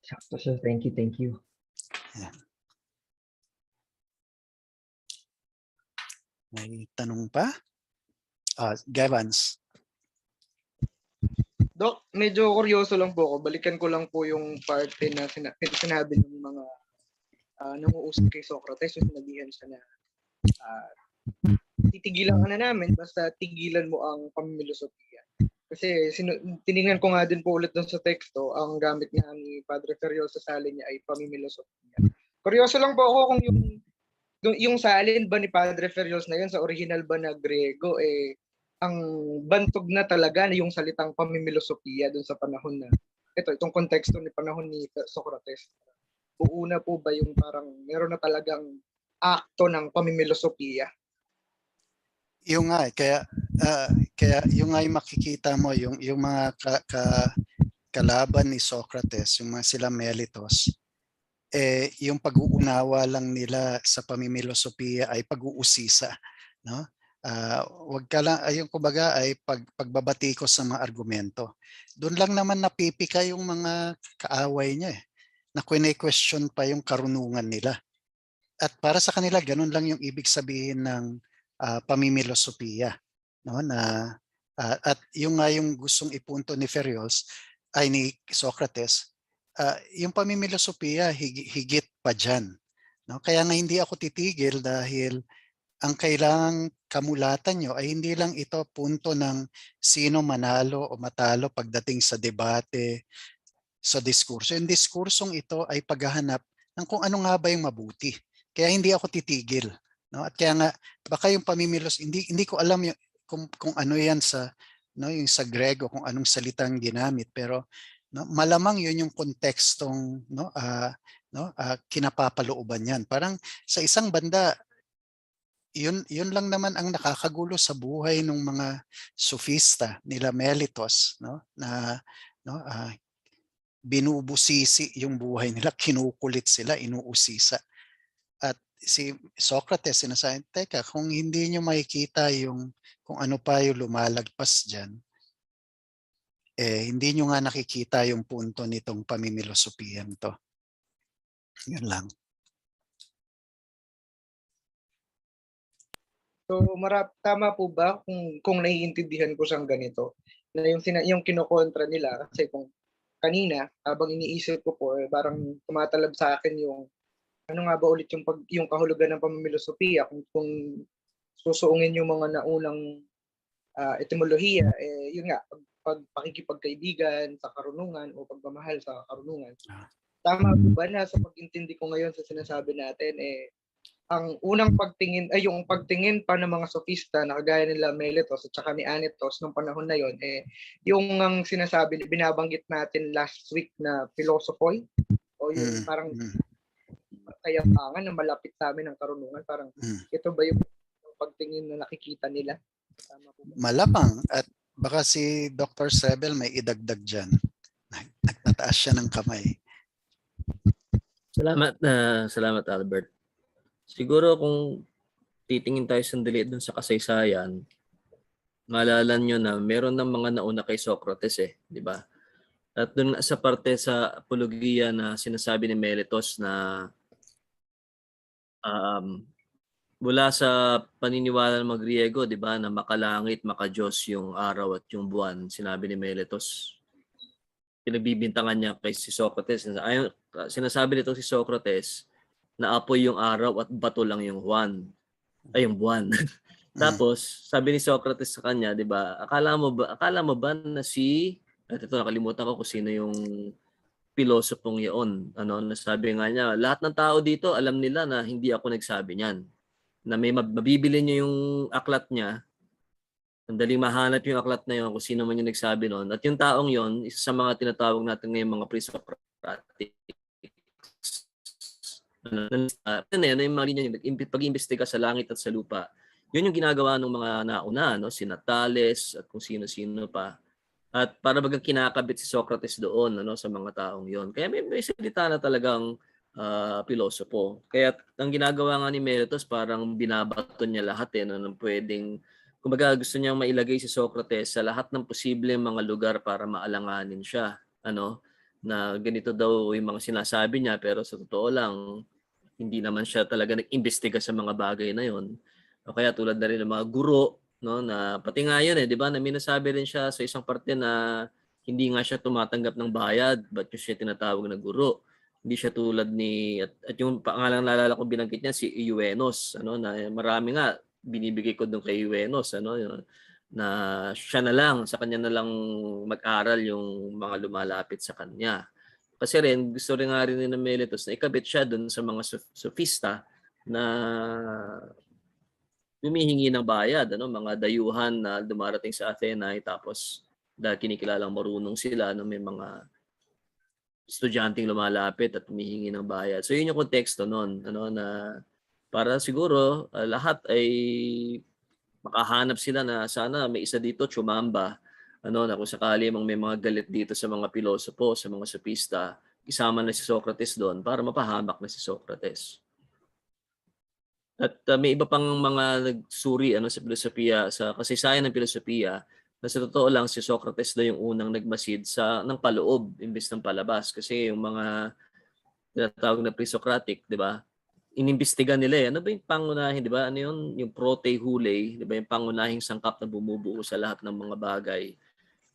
sakto, sir. Thank you. Yan. May tanong pa? Gavans. Dok, medyo kuryoso lang po ako. Balikan ko lang po yung parte na sinabi ng mga nanguusap kay Socrates, yung sinabihan siya na titigilan ka na namin, basta tigilan mo ang pamimilosopiya. Kasi tinignan ko nga din po ulit dun sa teksto, ang gamit nga ni Padre Ferriol sa salin niya ay pamimilosopiya. Kuryoso lang po ako kung yung salin ba ni Padre Ferriol na yun sa original ba na Grego, ang bantog na talaga na yung salitang pamimilosopiya dun sa panahon na itong konteksto ni panahon ni Socrates. Buuna po ba yung parang meron na talagang akto ng pamimilosopiya? Yung nga, kaya yung nga yung makikita mo, yung mga kalaban ni Socrates, yung mga sila Melitos, yung pag-uunawa lang nila sa pamimilosopiya ay pag-uusisa, no? Wag ka lang, yung kumbaga ay pagbabatikos sa mga argumento. Doon lang naman napipika yung mga kaaway niya, na question pa yung karunungan nila. At para sa kanila, ganun lang yung ibig sabihin ng pamimilosopiya, no? At yung nga yung gustong ipunto ni Ferriols ay ni Socrates, yung pamimilosopiya higit pa dyan, no? Kaya nga hindi ako titigil dahil ang kailangang kamulatan nyo ay hindi lang ito punto ng sino manalo o matalo pagdating sa debate, sa diskurso. Yung diskursong ito ay paghahanap ng kung ano nga ba yung mabuti. Kaya hindi ako titigil. No? At kaya nga, baka yung pamimilos, hindi ko alam yung, kung ano yan sa, no, yung sa Grego, kung anong salitang ginamit. Pero no, malamang yun yung kontekstong kinapapalooban yan. Parang sa isang banda, yun lang naman ang nakakagulo sa buhay ng mga sofista nila Melitos, no, na no, binubusisi yung buhay nila, kinukulit sila, inuusisa. At si Socrates sinasabi, teka, kung hindi nyo makikita yung kung ano pa yung lumalagpas dyan, hindi nyo nga nakikita yung punto nitong pamimilosopiyan to. Yun lang. So tama po ba kung naiintindihan ko siyang ganito na yung kinokontra nila, kasi kung kanina habang iniisip ko po parang tumatalab sa akin yung ano nga ba ulit yung kahulugan ng pamimilosopiya, kung susuungin yung mga naunang etimolohiya, yun nga, pakikipagkaibigan sa karunungan o pagmamahal sa karunungan. Tama po ba na sa pag-intindi ko ngayon sa sinasabi natin, ang unang pagtingin ay yung pagtingin pa ng mga sofista na kagaya nila Meletos at saka ni Anytos nung panahon na yon, yung ang sinasabi, binabanggit natin last week na philosophy o yung parang kayabangan na malapit sa amin ng karunungan, parang ito ba yung pagtingin na nakikita nila? Tama po ba? Malamang, at baka si Dr. Sebel may idagdag dyan. Nagtataas siya ng kamay. Salamat Albert. Siguro kung titingin tayo sandali dun sa kasaysayan, maalala nyo na meron ng mga nauna kay Socrates di ba? At dun sa parte sa apologia na sinasabi ni Meletos na mula sa paniniwala ng mga Griego, di ba, na makalangit, makadiyos yung araw at yung buwan, sinabi ni Meletos. Pinagbibintangan niya kay si Socrates. Sinasabi nito si Socrates na apoy yung araw at bato lang yung buwan. Tapos, sabi ni Socrates sa kanya, 'di ba? Akala mo ba na at ito nakalimutan ko kung sino yung pilosopong 'yon. Nasabi nga niya, lahat ng tao dito alam nila na hindi ako nagsabi niyan. Na may mabibili niyo yung aklat niya. Sandaling mahanap yung aklat na yun kung sino man yung nagsabi noon. At yung taong yon, isa sa mga tinatawag natin ngayon mga pre-Socratic. Yung mga linya yung pag-imbestiga sa langit at sa lupa. Yun yung ginagawa ng mga nauna, si Natales at kung sino-sino pa. At para bagang kinakabit si Socrates doon sa mga taong yon. Kaya may salita na talagang pilosopo. Kaya ang ginagawa nga ni Meletos, parang binabaton niya lahat ng pwedeng, kumbaga gusto niyang mailagay si Socrates sa lahat ng posibleng mga lugar para maalanganin siya. Na ganito daw yung mga sinasabi niya, pero sa totoo lang, hindi naman siya talaga nag-imbestiga sa mga bagay na yon. O kaya tulad na rin ng mga guro, na pati nga yun di ba, na minasabi rin siya sa isang parte na hindi nga siya tumatanggap ng bayad, but yung siya tinatawag na guro. Hindi siya tulad ni, at yung pangalang naalala ko binanggit niya, si Euenos, na marami nga binibigay ko doon kay Euenos, na siya na lang, sa kanya na lang mag-aral yung mga lumalapit sa kanya. Kasi rin, gusto rin nga rin ng Meletos na ikabit siya doon sa mga sofista na humihingi ng bayad, mga dayuhan na dumarating sa Athena, tapos dahil kinikilalang marunong sila, may mga estudyanteng lumalapit at humihingi ng bayad. So yun yung konteksto noon, na para siguro lahat ay makahanap sila na sana may isa dito tsumamba, na kung sakali may mga galit dito sa mga pilosopo, sa mga sofista, isama na si Socrates doon para mapahamak na si Socrates. At may iba pang mga nagsuri sa filosofiya, sa kasaysayan ng filosofiya, na sa totoo lang si Socrates daw yung unang nagmasid ng paloob imbes ng palabas. Kasi yung mga tinatawag na pre-Socratic, di ba? Inimbestiga nila ano ba yung pangunahin, di ba? Ano yun? Yung prote hule, di ba? Yung pangunahing sangkap na bumubuo sa lahat ng mga bagay.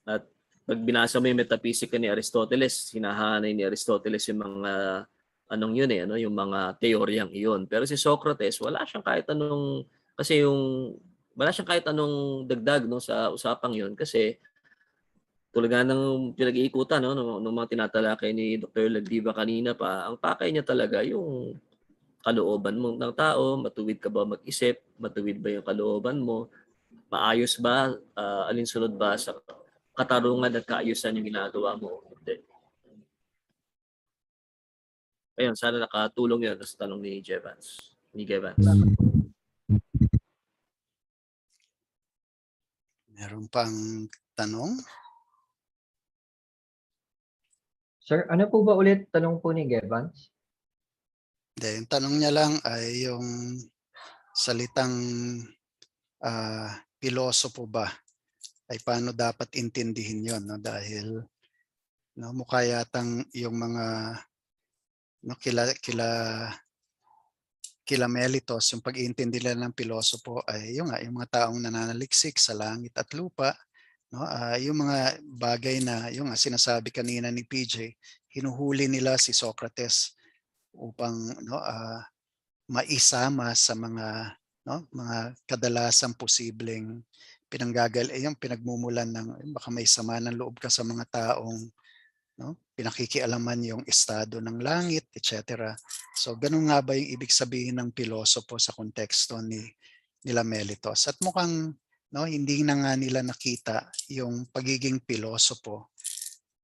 At pag binasa mo yung Metaphysica ni Aristoteles, hinahanay ni Aristoteles yung mga yung mga teoryang iyon. Pero si Socrates, wala siyang kahit anong Kasi wala siyang kahit anong dagdag no sa usapang 'yon kasi tulad nga ng pinag-iikutan no nung mga tinatalakay ni Dr. Lagdiva kanina pa, ang pakay niya talaga yung kalooban mo ng tao, matuwid ka ba mag-isip, matuwid ba yung kalooban mo, maayos ba, alinsunod ba sa katarungan at kaayusan yung ginagawa mo. Hindi. Ayun, sana nakatulong yun sa tanong ni Jevans. Meron pang tanong? Sir, ano po ba ulit tanong po ni Gevans? Hindi, yung tanong niya lang ay yung salitang pilosopo ba ay paano dapat intindihin yon, no? Dahil no, mukha yatang yung mga no, kila Melitos, yung pag-iintindi nila ng pilosopo ay yung mga taong nananaliksik sa langit at lupa, no? Yung mga bagay na yung sinasabi kanina ni PJ, hinuhuli nila si Socrates upang no, maisama sa mga no, mga kadalasang posibleng yung pinagmumulan ng baka may sama ng loob ka sa mga taong no, pinakikialaman yung estado ng langit, etc. So ganun nga ba yung ibig sabihin ng pilosopo sa konteksto nila Melitos? At mukhang no, hindi na nga nila nakita yung pagiging pilosopo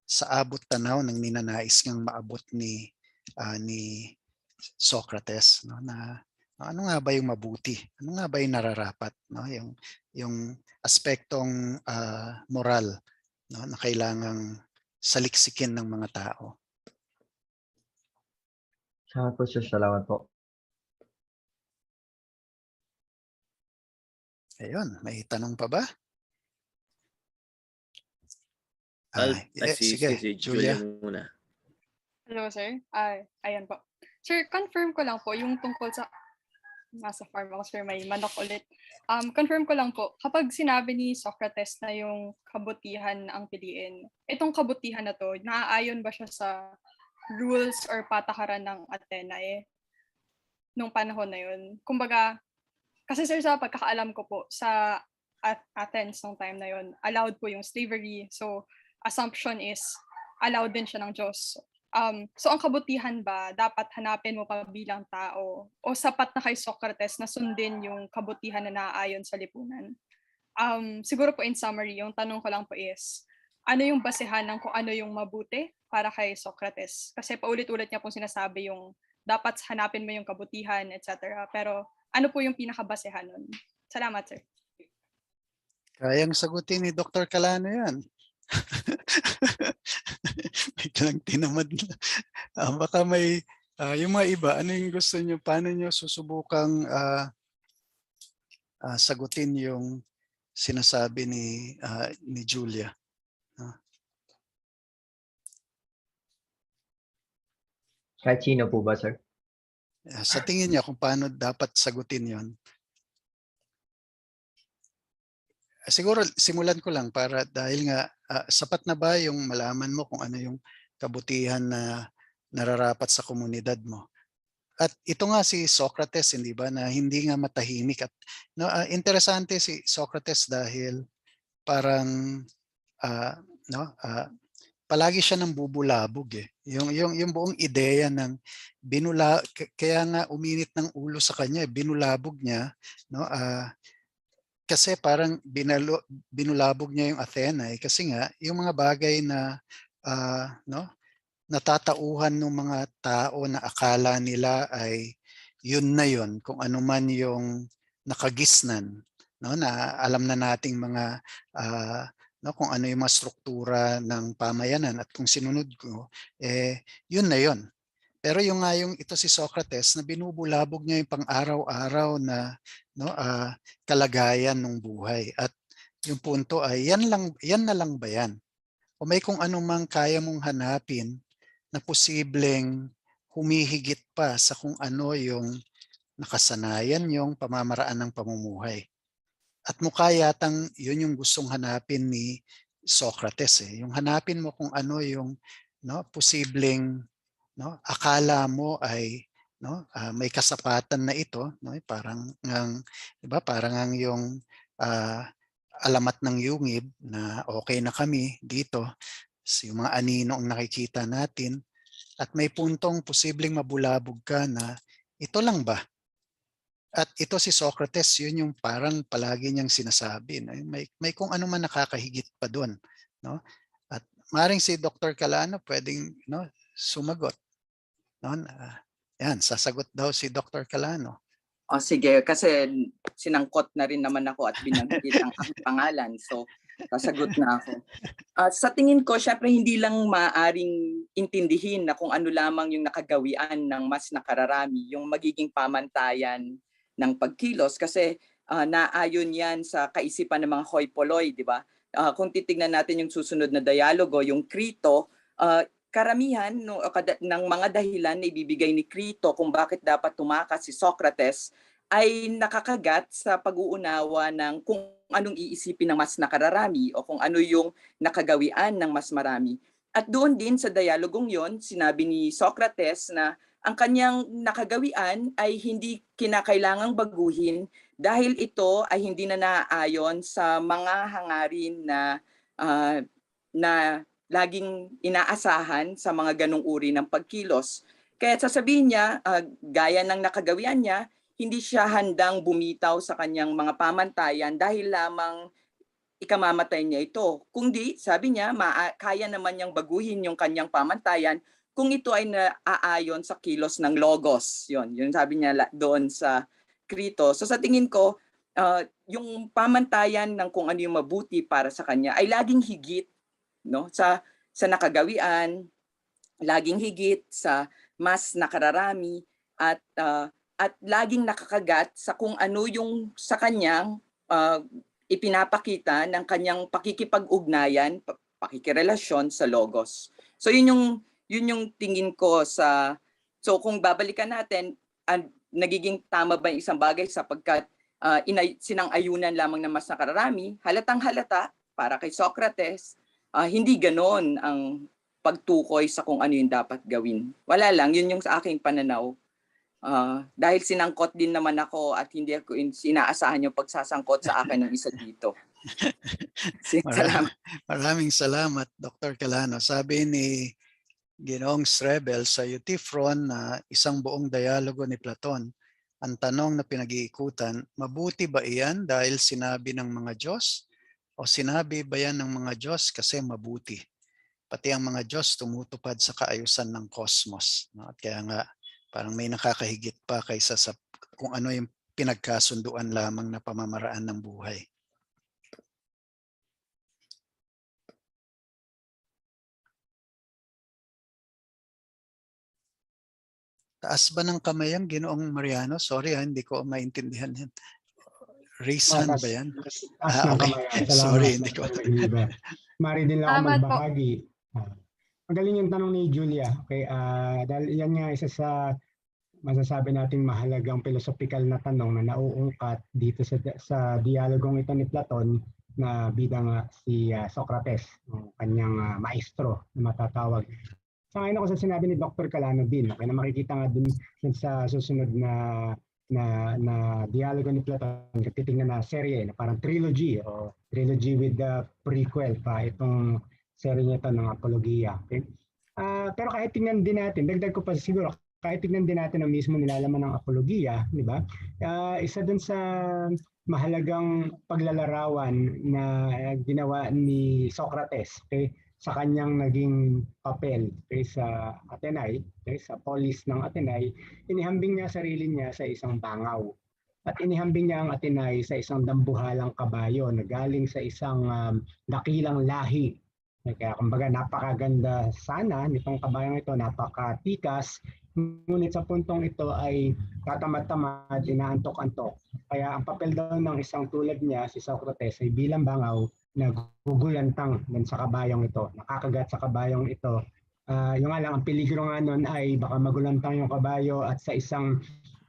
sa abot tanaw ng ninanais ngang maabot ni Socrates, no, na ano nga ba yung mabuti? Ano nga ba yung nararapat, no? Yung aspektong moral, no, na kailangang saliksikin ng mga tao. Salamat po. Ayun, may tanong pa ba? Si Sige, Julia. muna. Hello, sir. Ayan po. Sir, confirm ko lang po yung tungkol sa nasa farm ako, sir, may manok ulit. Confirm ko lang po, kapag sinabi ni Socrates na yung kabutihan ang piliin, itong kabutihan na to, naaayon ba siya sa rules or patakaran ng Atenae nung panahon na yun? Kumbaga, kasi sir, sa pagkakaalam ko po, sa Athens nung time na yun, allowed po yung slavery. So, assumption is, allowed din siya ng Diyos. So ang kabutihan ba, dapat hanapin mo pa bilang tao o sapat na kay Socrates na sundin yung kabutihan na naaayon sa lipunan? Siguro po in summary, yung tanong ko lang po is, ano yung basehan ng kung ano yung mabuti para kay Socrates? Kasi paulit-ulit niya pong sinasabi yung dapat hanapin mo yung kabutihan, etc. Pero ano po yung pinakabasehan nun? Salamat, sir. Kayang sagutin ni Dr. Calano yan. Biglang tinamad na. Baka may, yung mga iba, ano yung gusto nyo, paano nyo susubukang sagutin yung sinasabi ni Julia? Kahit sino po ba, sir? Sa tingin niya kung paano dapat sagutin yon. Siguro simulan ko lang para dahil nga sapat na ba yung malaman mo kung ano yung kabutihan na nararapat sa komunidad mo. At ito nga si Socrates, hindi ba, na hindi nga matahimik at no, interesante si Socrates dahil parang palagi siya nang bubulabog eh. Yung buong ideya ng kaya nga uminit ng ulo sa kanya, binulabog niya, no, kasi parang binulabog niya yung Athena kasi nga yung mga bagay na no, natatauhan ng mga tao na akala nila ay yun na yun, kung ano man yung nakagisnan, no, na alam na nating mga no, kung ano yung mga struktura ng pamayanan at kung sinunod ko, yun na yun. Pero yung ito si Socrates na binubulabog niya yung pang-araw-araw na no, kalagayan ng buhay. At yung punto ay yan na lang ba yan? O may kung ano mang kaya mong hanapin na posibleng humihigit pa sa kung ano yung nakasanayan yung pamamaraan ng pamumuhay. At mukha yatang yun yung gustong hanapin ni Socrates eh. Yung hanapin mo kung ano yung no, posibleng no, akala mo ay no? May kasapatan na ito, no? Parang ang 'di ba, parang ang yung alamat ng yungib na okay na kami dito, yung mga anino ang nakikita natin at may puntong posibleng mabulabog ka na ito lang ba? At ito si Socrates, yun yung parang palagi niyang sinasabi, no? May kung ano man nakakahigit pa doon, no? At maring si Dr. Calano pwedeng, no, sumagot, no? Yan, sasagot daw si Dr. Calano. O sige, kasi sinangkot na rin naman ako at binanggit ang aking pangalan. So, sasagot na ako. Sa tingin ko, syempre hindi lang maaring intindihin na kung ano lamang yung nakagawian ng mas nakararami, yung magiging pamantayan ng pagkilos. Kasi naayon yan sa kaisipan ng mga hoi polloi, di ba? Kung titignan natin yung susunod na dialogo, yung Crito, karamihan ng mga dahilan na ibibigay ni Crito kung bakit dapat tumakas si Socrates ay nakakagat sa pag-uunawa ng kung anong iisipin ng mas nakararami o kung ano yung nakagawian ng mas marami. At doon din sa dialogong yon, sinabi ni Socrates na ang kanyang nakagawian ay hindi kinakailangang baguhin dahil ito ay hindi na naaayon sa mga hangarin na laging inaasahan sa mga ganong uri ng pagkilos. Kaya sasabihin niya, gaya ng nakagawian niya, hindi siya handang bumitaw sa kanyang mga pamantayan dahil lamang ikamamatay niya ito. Kundi, sabi niya, kaya naman niyang baguhin yung kanyang pamantayan kung ito ay naaayon sa kilos ng logos. Yun sabi niya doon sa Crito. So sa tingin ko, yung pamantayan ng kung ano yung mabuti para sa kanya ay laging higit, no, sa nakagawian, laging higit sa mas nakararami at laging nakakagat sa kung ano yung sa kanyang ipinapakita ng kanyang pakikipag-ugnayan, pakikirelasyon sa logos. So yun yung tingin ko so kung babalikan natin, nagiging tama ba yung isang bagay sapagkat sinang-ayunan lamang ng mas nakararami, halatang-halata para kay Socrates, hindi ganon ang pagtukoy sa kung ano yung dapat gawin. Wala lang, yun yung sa aking pananaw. Dahil sinangkot din naman ako at hindi ako sinaasahan yung pagsasangkot sa akin ng isa dito. Maraming salamat, Dr. Calano. Sabi ni Ginoong Strebel sa Euthyphron na isang buong dialogo ni Platon, ang tanong na pinag-iikutan, mabuti ba iyan dahil sinabi ng mga Diyos? O sinabi ba yan ng mga Diyos kasi mabuti? Pati ang mga Diyos tumutupad sa kaayusan ng kosmos. No? At kaya nga parang may nakakahigit pa kaysa sa kung ano yung pinagkasunduan lamang na pamamaraan ng buhay. Taas ba ng kamay ang Ginoong Mariano? Sorry, hindi ko maintindihan yan. Raise hand ba yan? Okay. Sorry, hindi ko. Mari din lang ako magbahagi. Magaling yung tanong ni Julia. Okay, dahil yan nga isa sa masasabi nating mahalagang philosophical na tanong na nauungkat dito sa dialogong ito ni Platon na bida nga si Socrates, kanyang maestro na matatawag. Sangayon ako sa sinabi ni Dr. Calano din, okay, na makikita nga din sa susunod na dialogo ni Platon, titingnan na serye na parang trilogy o trilogy with the prequel pa itong serye nito ng Apologia. Okay? Pero kahit tingnan din natin, dagdag ko pa siguro, kahit tingnan din natin ang mismo nilalaman ng Apologia, di ba? Isa dun sa mahalagang paglalarawan na ginawa ni Socrates, okay, sa kanyang naging papel, okay, sa Atenay, okay, sa polis ng Atenay, inihambing niya sarili niya sa isang bangaw. At inihambing niya ang Atenay sa isang dambuhalang kabayo na galing sa isang dakilang lahi. Kaya kumbaga napakaganda sana nitong kabayong ito, napakatikas, ngunit sa puntong ito ay tatamad-tamad, inaantok-antok. Kaya ang papel daw ng isang tulad niya, si Socrates, ay bilang bangaw na gugulantang din sa kabayong ito, nakakagat sa kabayong ito. Yung nga lang, ang peligro nga nun ay baka magulantang yung kabayo at sa isang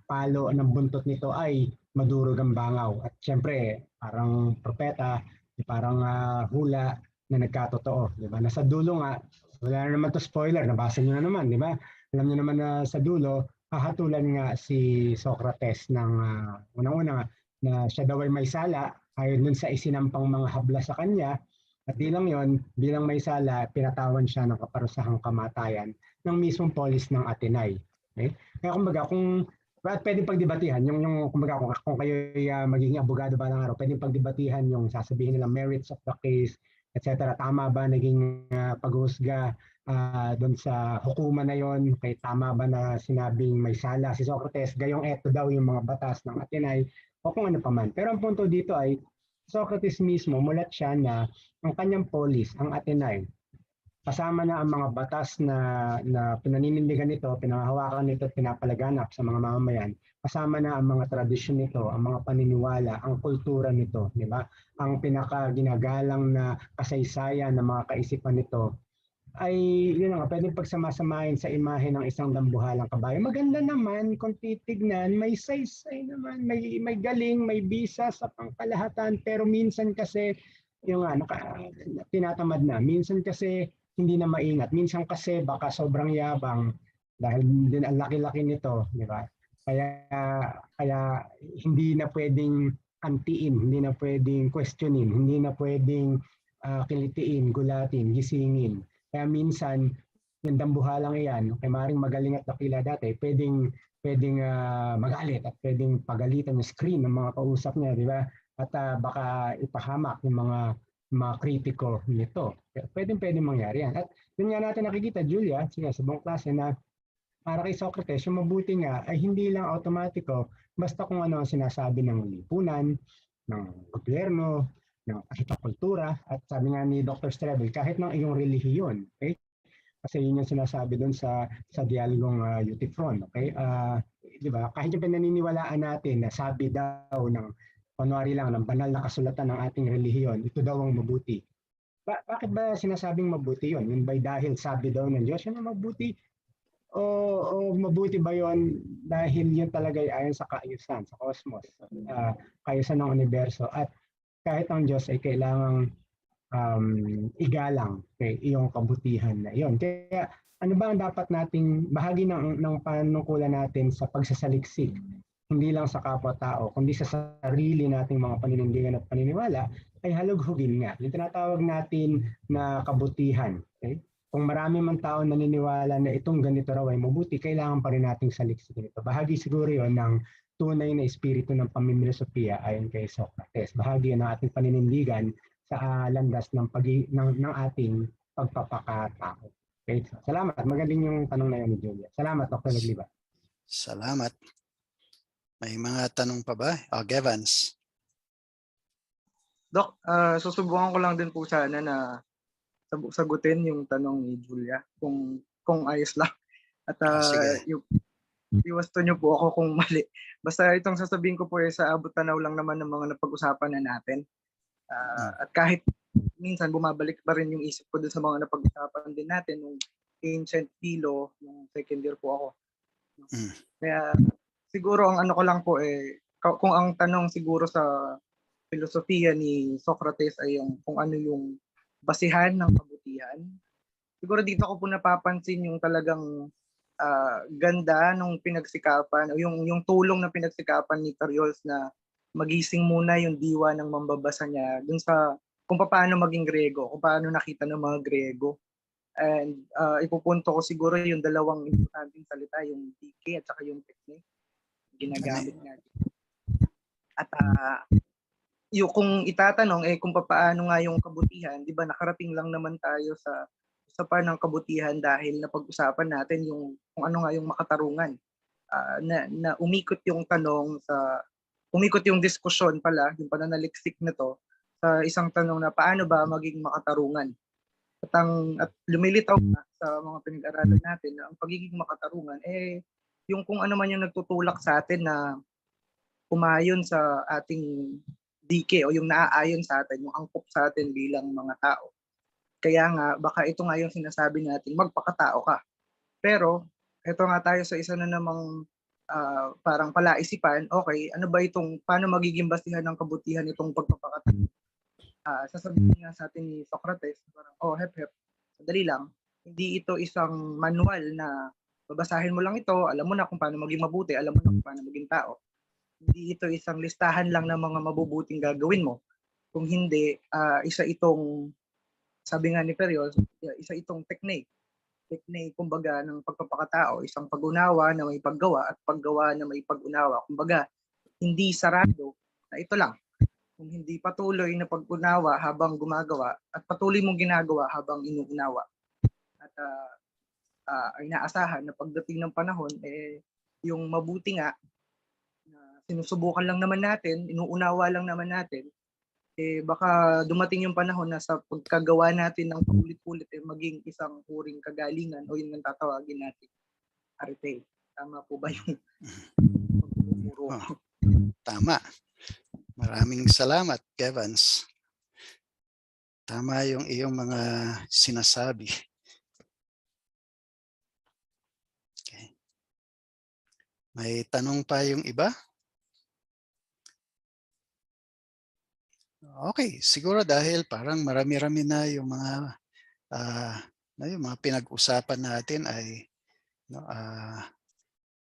palo ng buntot nito ay madurog ang bangaw. At syempre, parang propeta, parang hula na nagkatotoo, di ba? Nasa dulo nga, wala na naman to spoiler, nabasa niyo na naman, di ba? Alam niyo naman na sa dulo, hahatulan nga si Socrates ng unang-una na siya daw ay may sala ayon dun sa isinampang mga habla sa kanya. At di lang yon, bilang may sala, pinatawan siya ng kaparusahang kamatayan ng mismong polis ng Atenay. Okay? Kaya kumbaga, at pwedeng pagdebatihan, kumbaga, kung kayo magiging abogado ba ng araw, pwedeng pagdebatihan yung sasabihin nila merits of the case, etc. Tama ba naging paghuhusga doon sa hukuman na yon, kay tama ba na sinabing may sala si Socrates, gayong eto daw yung mga batas ng Atenay, o kung ano pa man. Pero ang punto dito ay, Socrates mismo, mulat siya na ang kanyang polis, ang Atenay, kasama na ang mga batas na pinaninindigan nito, pinahawakan nito at pinapalaganap sa mga mamamayan, kasama na ang mga tradisyon nito, ang mga paniniwala, ang kultura nito, di ba? Ang pinakaginagalang na kasaysayan ng mga kaisipan nito ay yun nga, pwedeng pagsamasamahin sa imahe ng isang dambuhalang kabayo. Maganda naman kung titignan, may saysay naman, may galing, may bisa sa pangkalahatan, pero minsan kasi yung tinatamad na. Minsan kasi hindi na maingat. Minsan kasi baka sobrang yabang dahil din ang laki-laki nito, di ba? Kaya hindi na pwedeng antiin, hindi na pwedeng questionin, hindi na pwedeng kilitiin, gulatin, gisingin. Kaya minsan, yung dambuhalang iyan, kay maring magaling at dakila dati, pwedeng magalit at pwedeng pagalitan yung screen ng mga kausap niya, di ba? At baka ipahamak yung mga kritiko nito. Pwedeng mangyari yan. At yun nga natin nakikita, Julia, sa buong klase na para kay Socrates, yung mabuti nga ay hindi lang automatiko basta kung ano ang sinasabi ng lipunan, ng gobyerno, ng kultura, at sabi nga ni Dr. Strebel, kahit ng iyong relihiyon, okay? Kasi yun yung sinasabi doon sa dialogong Eutyphron, okay? Di ba? Kahit yung pinaniniwalaan natin na sabi daw ng kunwari lang ng banal na kasulatan ng ating relihiyon, ito daw ang mabuti. Bakit ba sinasabing mabuti yun? Yun ba'y dahil sabi daw ng Diyos, yun ang mabuti? O mabuti ba yon dahil yun talaga ay ayon sa kaayusan, sa cosmos, kaayusan ng universo, at kahit ang Diyos ay kailangang igalang iyong kabutihan na iyon. Kaya ano ba ang dapat nating bahagi ng panungkulan natin sa pagsasaliksik, hindi lang sa kapwa-tao, kundi sa sarili nating mga paninindigan at paniniwala, ay halughugin nga. Yung tinatawag natin na kabutihan. Okay? Kung marami man tao naniniwala na itong ganito raw ay mabuti, kailangan pa rin nating saliksikin ito. Bahagi siguro yon ng tunay na espiritu ng pamimilosopiya ayon kay Socrates. Bahagi ng ating paninindigan sa landas ng ating pagpapakatao. Okay? Salamat. Magaling yung tanong na yun ni Julia. Salamat, Dr. Lagliba. Salamat. May mga tanong pa ba? Evans. Doc, susubukan ko lang din po sana na sagutin yung tanong ni Julia kung ayos lang. At iwasto niyo po ako kung mali. Basta itong sasabihin ko po sa abot tanaw lang naman ng mga napag-usapan na natin. At kahit minsan bumabalik pa rin yung isip ko dun sa mga napag-usapan din natin nung ancient philo, nung second year po ako. Kaya siguro ang ano ko lang po kung ang tanong siguro sa filosofiya ni Socrates ay yung kung ano yung basihan ng kabutihan. Siguro dito ko po napapansin yung talagang ganda nung pinagsikapan o yung tulong na pinagsikapan ni Cariols na magising muna yung diwa ng mambabasa niya dun sa kung paano maging Grego, kung paano nakita ng mga Grego. And ipupunto ko siguro yung dalawang importanteng salita, yung dike at saka yung technique ginagamit niya. At yung kung itatanong kung paano nga yung kabutihan, 'di ba nakarating lang naman tayo sa usapan ng kabutihan dahil napag-usapan natin yung kung ano nga yung makatarungan. Na umikot yung tanong umikot yung diskusyon pala, yung pananaliksik na to sa isang tanong na paano ba maging makatarungan. At lumilitaw na sa mga pinag-aralan natin na ang pagiging makatarungan yung kung ano man yung nagtutulak sa atin na umayon sa ating dike o yung naaayon sa atin, yung angkop sa atin bilang mga tao. Kaya nga, baka ito nga yung sinasabi natin, magpakatao ka. Pero, ito nga tayo sa isa na namang parang palaisipan, okay, ano ba paano magiging basihan ng kabutihan itong pagpapakatao? Sasabihin nga sa atin ni Socrates, parang, hep, sadali lang, hindi ito isang manual na babasahin mo lang ito, alam mo na kung paano maging mabuti, alam mo na kung paano maging tao. Hindi ito isang listahan lang ng mga mabubuting gagawin mo. Kung hindi, isa itong, sabi nga ni Periol, isa itong technique, kumbaga, ng pagpapakatao, isang pag-unawa na may paggawa at paggawa na may pag-unawa. Kumbaga, hindi sarado na ito lang. Kung hindi patuloy na pag-unawa habang gumagawa at patuloy mong ginagawa habang inuunawa. At inaasahan na pagdating ng panahon, yung mabuti nga, na sinusubukan lang naman natin, inuunawa lang naman natin, baka dumating yung panahon na sa pagkagawa natin ng paulit-ulit maging isang huring kagalingan o yun ang tatawagin natin arte. Tama po ba yung pagmumuro? Tama. Maraming salamat, Evans. Tama yung iyong mga sinasabi. Okay. May tanong pa yung iba? Okay, siguro dahil parang marami-rami na yung mga pinag-usapan natin ay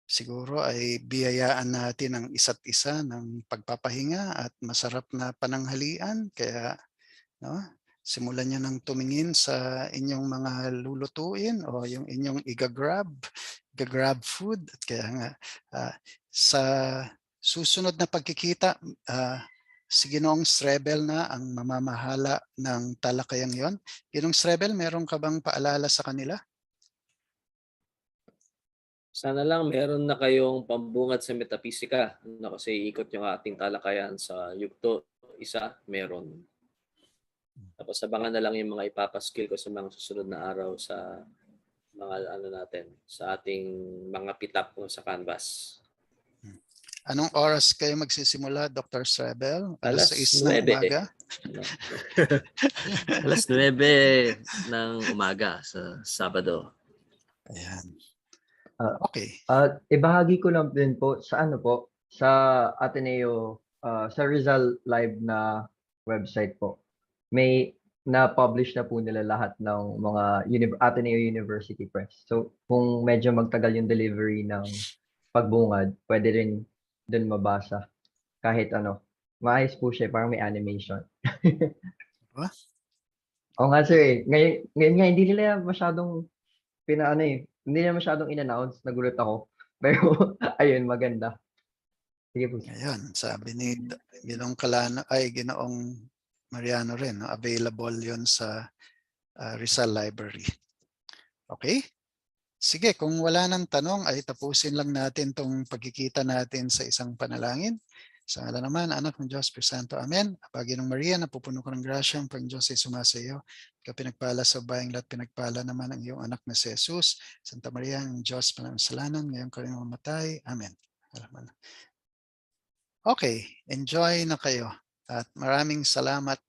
siguro ay biyayaan natin ang isa't isa ng pagpapahinga at masarap na pananghalian. Kaya simulan nyo nang tumingin sa inyong mga lulutuin o yung inyong igagrab food. At kaya nga sa susunod na pagkikita, si Ginoong Strebel na ang mamamahala ng talakayang yon. Ginoong Strebel, meron ka bang paalala sa kanila? Sana lang meron na kayong pambungad sa metaphisika. Kasi ikot yung ating talakayan sa yugto. Isa, meron. Tapos abangan na lang yung mga ipapaskill ko sa mga susunod na araw sa mga sa ating mga pitap sa Canvas. Anong oras kayo magsisimula, Dr. Strebel? Alas 6 ng 9. umaga? Alas 9 ng umaga sa Sabado. Ayan. Okay. At ibahagi ko lang din po sa sa Ateneo, sa Rizal Live na website po. May na-publish na po nila lahat ng mga Ateneo University Press. So kung medyo magtagal yung delivery ng pagbungad, pwede rin dun mabasa. Kahit maayos po siya, parang may animation. Oo nga sir, ngayon nga hindi nila masyadong hindi na masyadong in-announce, nagulat ako. Pero ayun, maganda. Sige po. Ayun, sabi ni Ginoong Ginoong Mariano rin, available yon sa Rizal Library. Okay? Sige, kung wala nang tanong ay tapusin lang natin tong pagkikita natin sa isang panalangin. Sa ngalan naman, anak ng Diyos, Santo, Amen. Apagin ng Maria, napupuno ko ng grasya, ang Panginoon ay sumasa iyo. Ikaw pinagpala sa babayeng lahat, pinagpala naman ang iyong anak na si Jesus. Santa Maria, ang Diyos, panamsalanan, ngayon ka rin mamatay. Amen. Okay, enjoy na kayo. At maraming salamat.